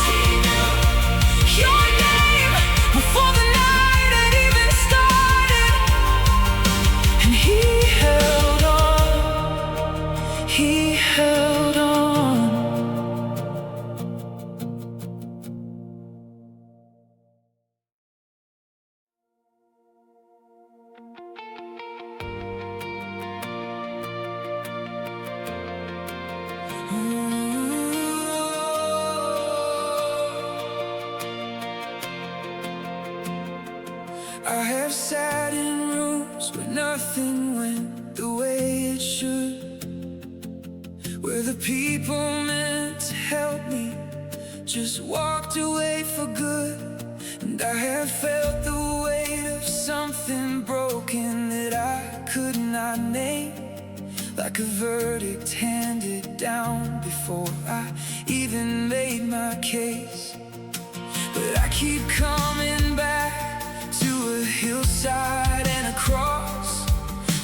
S1: Your name before the night had even started, and he held on, he held on. I have sat in rooms where nothing went the way it should, where the people meant to help me just walked away for good. And I have felt the weight of something broken that I could not name, like a verdict handed down before I even made my case. But I keep coming back to a hillside and a cross,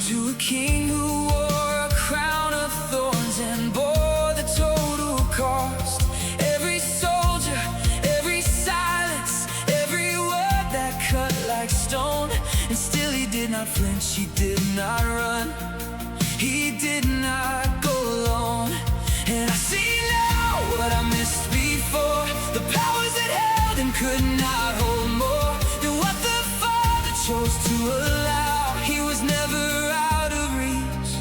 S1: to a king who wore a crown of thorns and bore the total cost. Every soldier, every silence, every word that cut like stone. And still he did not flinch, he did not run, he did not go alone. And I see now what I missed before, the powers that held and could not hold more than what the Father chose to allow. He was never out of reach,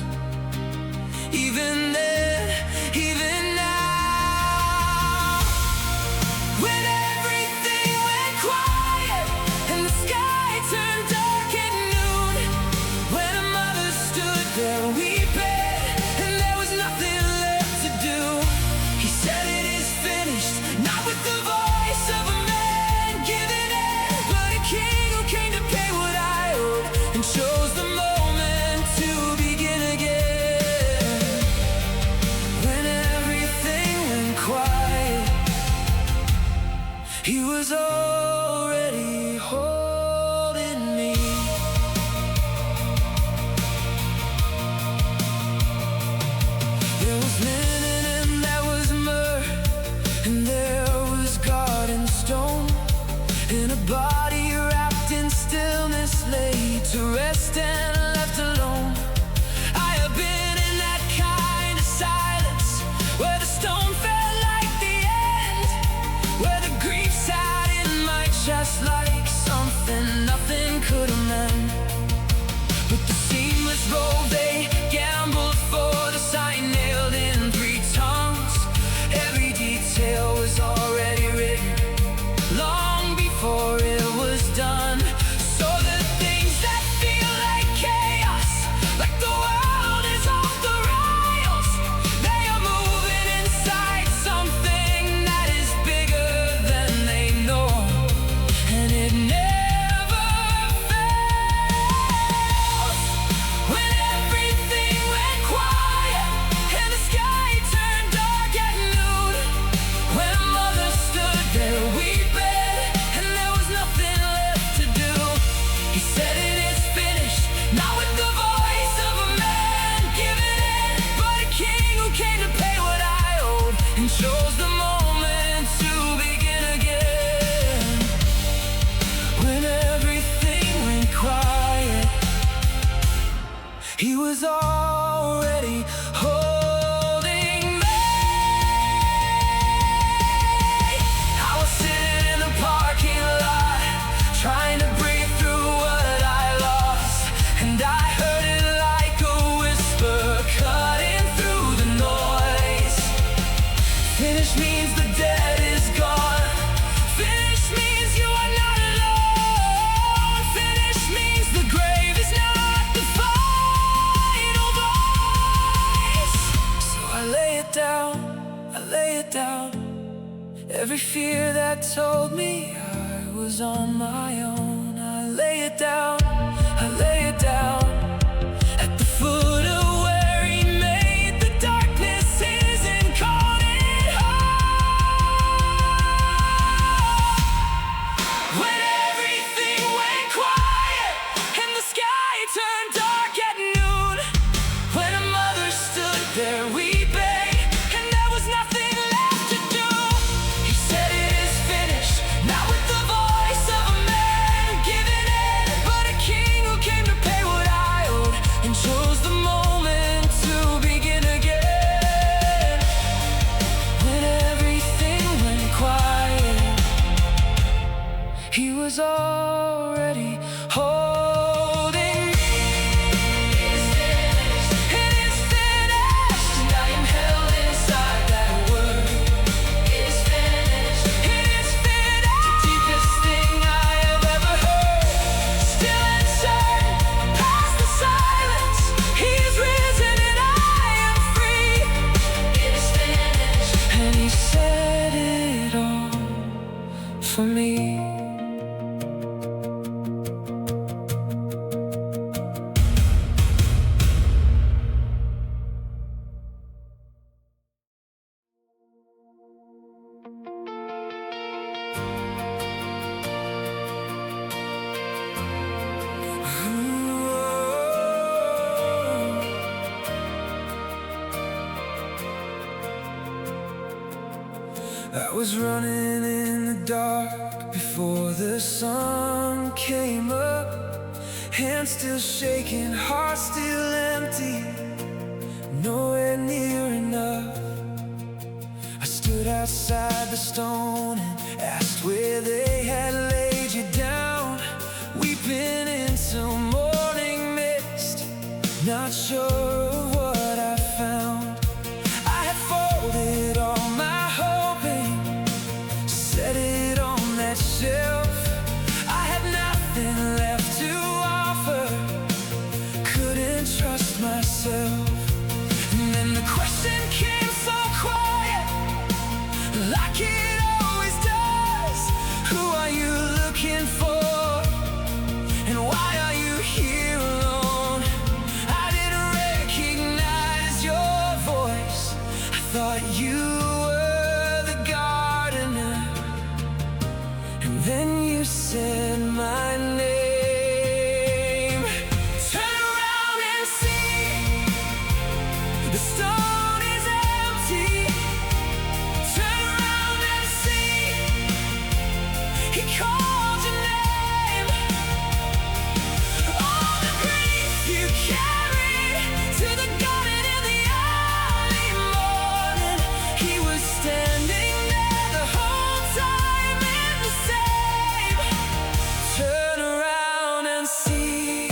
S1: even then, even now. When everything went quiet and the sky turned dark at noon, when a mother stood there weeping and there was nothing left to do, he said it is finished, not with the voice of a man giving in, but a king who came to pay what I owed and chose the moment to begin again. When everything went quiet, he was already holding me. There was linen and there was myrrh, and there was garden stone, and a body wrapped in stillness laid to rest and left alone. I have been in that kind of silence, where the stone felt like the end, where the grief sat in my chest like something nothing could amend. But the seamless robe they gambled for, the sign nailed in 3 tongues, every detail was already written long before it was done. So the things that feel like chaos, like the world is off the rails, they are moving inside something that is bigger than they know, and it never fails. When everything went quiet and the sky turned dark at noon, when a mother stood there weeping and there was nothing left to do, he said it is finished, not with the voice of a man giving in, but a king who came to pay what I owed and chose the moment to begin again. When everything went quiet, he was already holding me. I was sitting in the parking lot, trying to breathe through what I lost, and I heard it like a whisper cutting through the noise. Finish means the dead is gone. Finish means you are not alone. Finish means the grave is not the final voice. So I lay it down, I lay it down. Every fear that told me I was on my own, I lay it down, I lay it down. At the foot of where he made the darkness his incarnate home. When everything went quiet and the sky turned dark at noon, when a mother stood there weeping and there was nothing left to do, he said it is finished, not with the voice of a man giving in, but a king who came to pay what I owed and chose the moment to begin again. When everything went quiet, he was already holding me. It is finished, it is finished, and I am held inside that word. It is finished, it is finished, the deepest thing I have ever heard. for me. I was running in the dark before the sun came up. Hands still shaking, heart still empty, nowhere near enough. I stood outside the stone and asked where they had laid you down, weeping into morning mist, not sure of what I found. I had folded all my hoping, set it on that shelf. I had nothing left to offer, couldn't trust myself. And then the question came so quiet, like it always does. Who are you looking for? And why are you here alone? I didn't recognize your voice. I thought you were the gardener, and then you said my name. Turn around and see, the stone is empty. Turn around and see, he called your name. All the grief you carried to the garden in the early morning, he was standing there the whole time in the same. Turn around and see.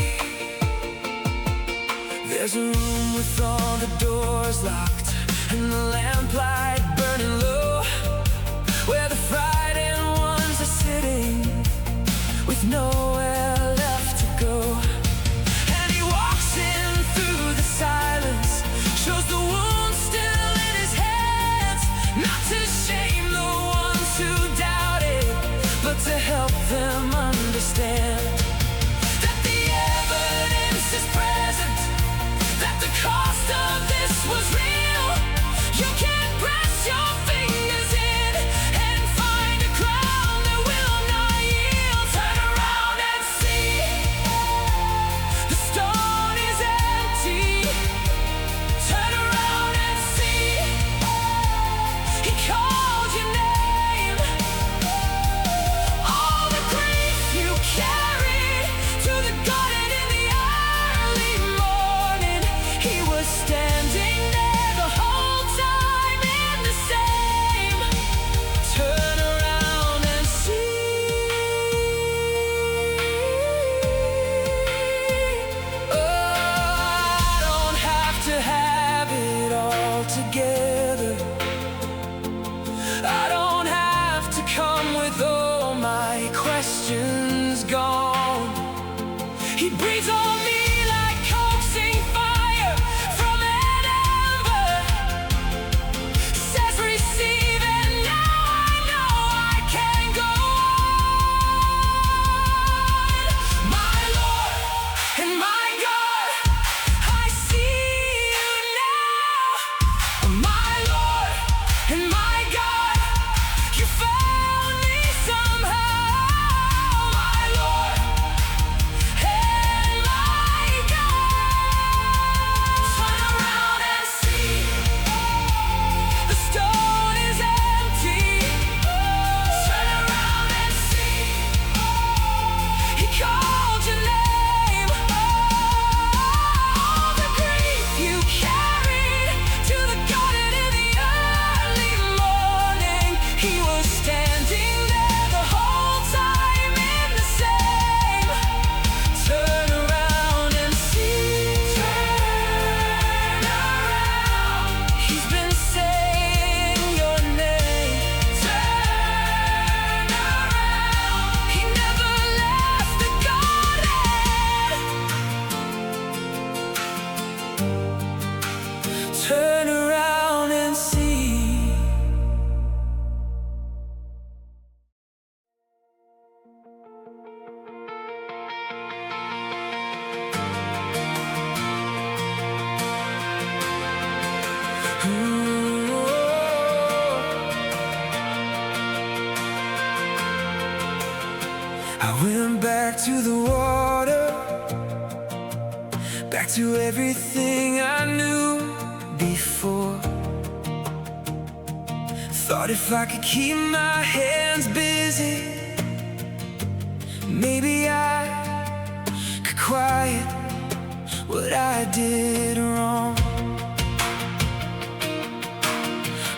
S1: There's a room with all the doors locked and the lamplight burning low, where the frightened ones are sitting with nowhere left to go. And he walks in through the silence, shows the wounds still in his hands, not to shame the ones who doubted, but to help them understand that the evidence is present, that the cost of this was real. You can press your fingers in and find a ground that will not yield. Turn around and see, the stone is empty. Turn around and see, he called your name. All the grief you carried to the garden in the early morning, he was standing there the whole time in the same. Turn around and see. Oh, I don't have to have it all together. I don't have to come with all my questions gone. He breathes on me like coaxing fire from an ember, says receive, and now I know I can go on. My Lord and my God, I see you now. My Lord and my God, you found me somehow. My Lord and my God, turn around and see, the stone is empty. Turn around and see, he called your name. All the grief you carried to the garden in the early morning, he was standing there the whole I went back to the water, back to everything I knew before. Thought if I could keep my hands busy, maybe I could quiet what I did wrong.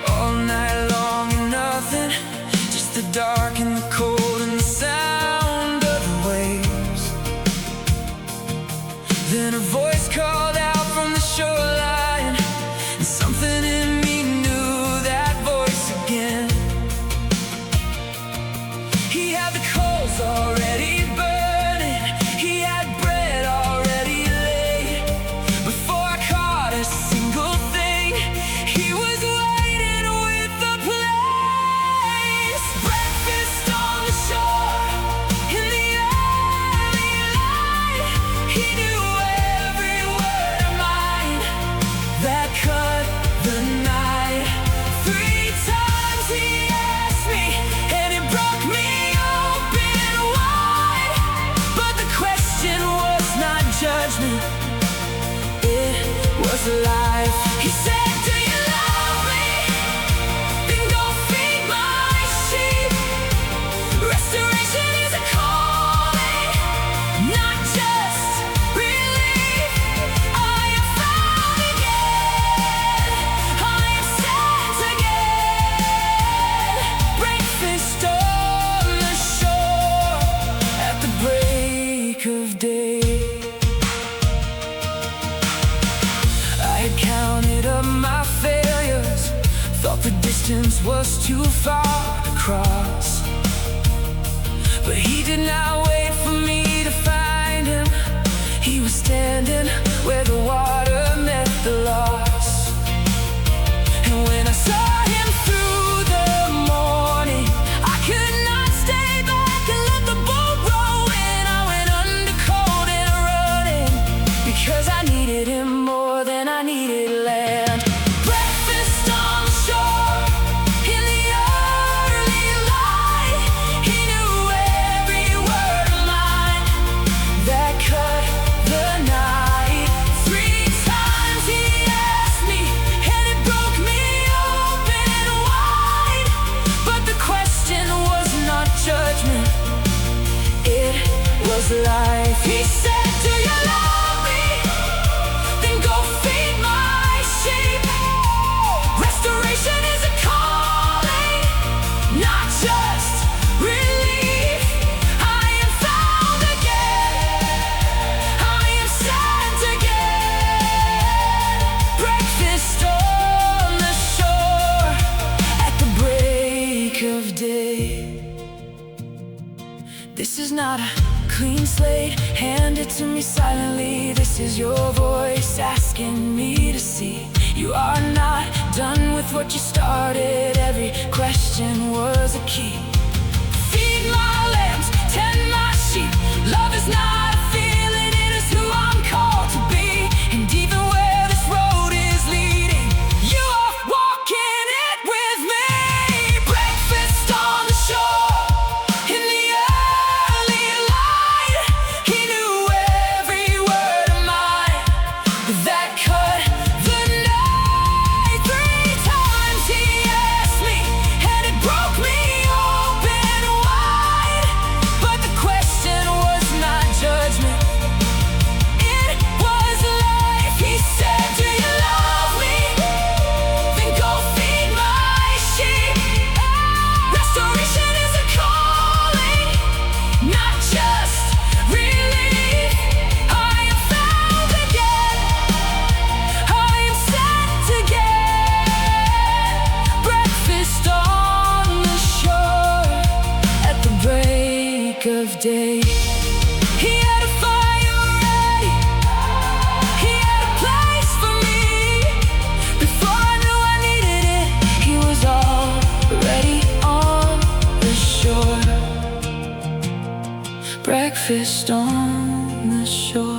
S1: All night long and nothing, just the dark and the cold and the sound of the waves. Then a voice called out from the shoreline, and something in me knew that voice again. He had the coals already burning, he had bread already laid. Before I caught a single thing, he was waiting with the place. Breakfast on the shore, in the early light. He knew every word of mine that cut the night. 3 times he asked me, and it broke me open wide. But the question was not judgment, it was life. He said, do you love me? Then go feed my sheep. Restoration is a calling, not just relief. I am found again, I am sent again. Breakfast on the shore at the break of day. I had counted up my failures, thought the distance was too far to cross. But he did not wait for me to find him. He was standing where the water met the loss. And when I saw him through the morning, I could not stay back and let the boat roll in. I went under cold and running, because I needed him more than I needed land. Breakfast on the shore, in the early light. He knew every word of mine that cut the night. 3 times he asked me, and it broke me open wide. But the question was not judgment, it was life. He said, do you love me? Then go feed my sheep. Restoration is a calling, not just relief. I am found again, I am sent again. Breakfast on the shore at the break of day. This is not a clean slate, hand it to me silently. This is your voice asking me to see. You are not done with what you started. Every question was a key. Feed my lambs, tend my sheep. Love is not a feeling, it is who I'm called to be. And even where this road is leading, you are walking it with me. Breakfast on the shore, in the early light. He knew every word of mine that cut the night. 3 times he asked me, and it broke me open wide. But the question was not judgment, it was life. He said, do you love me? Then go feed my sheep. Restoration is a calling, not just relief. I am found again, I am sent again. Breakfast on the shore at the break of day. He had a fire ready, he had a place for me. Before I knew I needed it, he was already on the shore. Breakfast on the shore.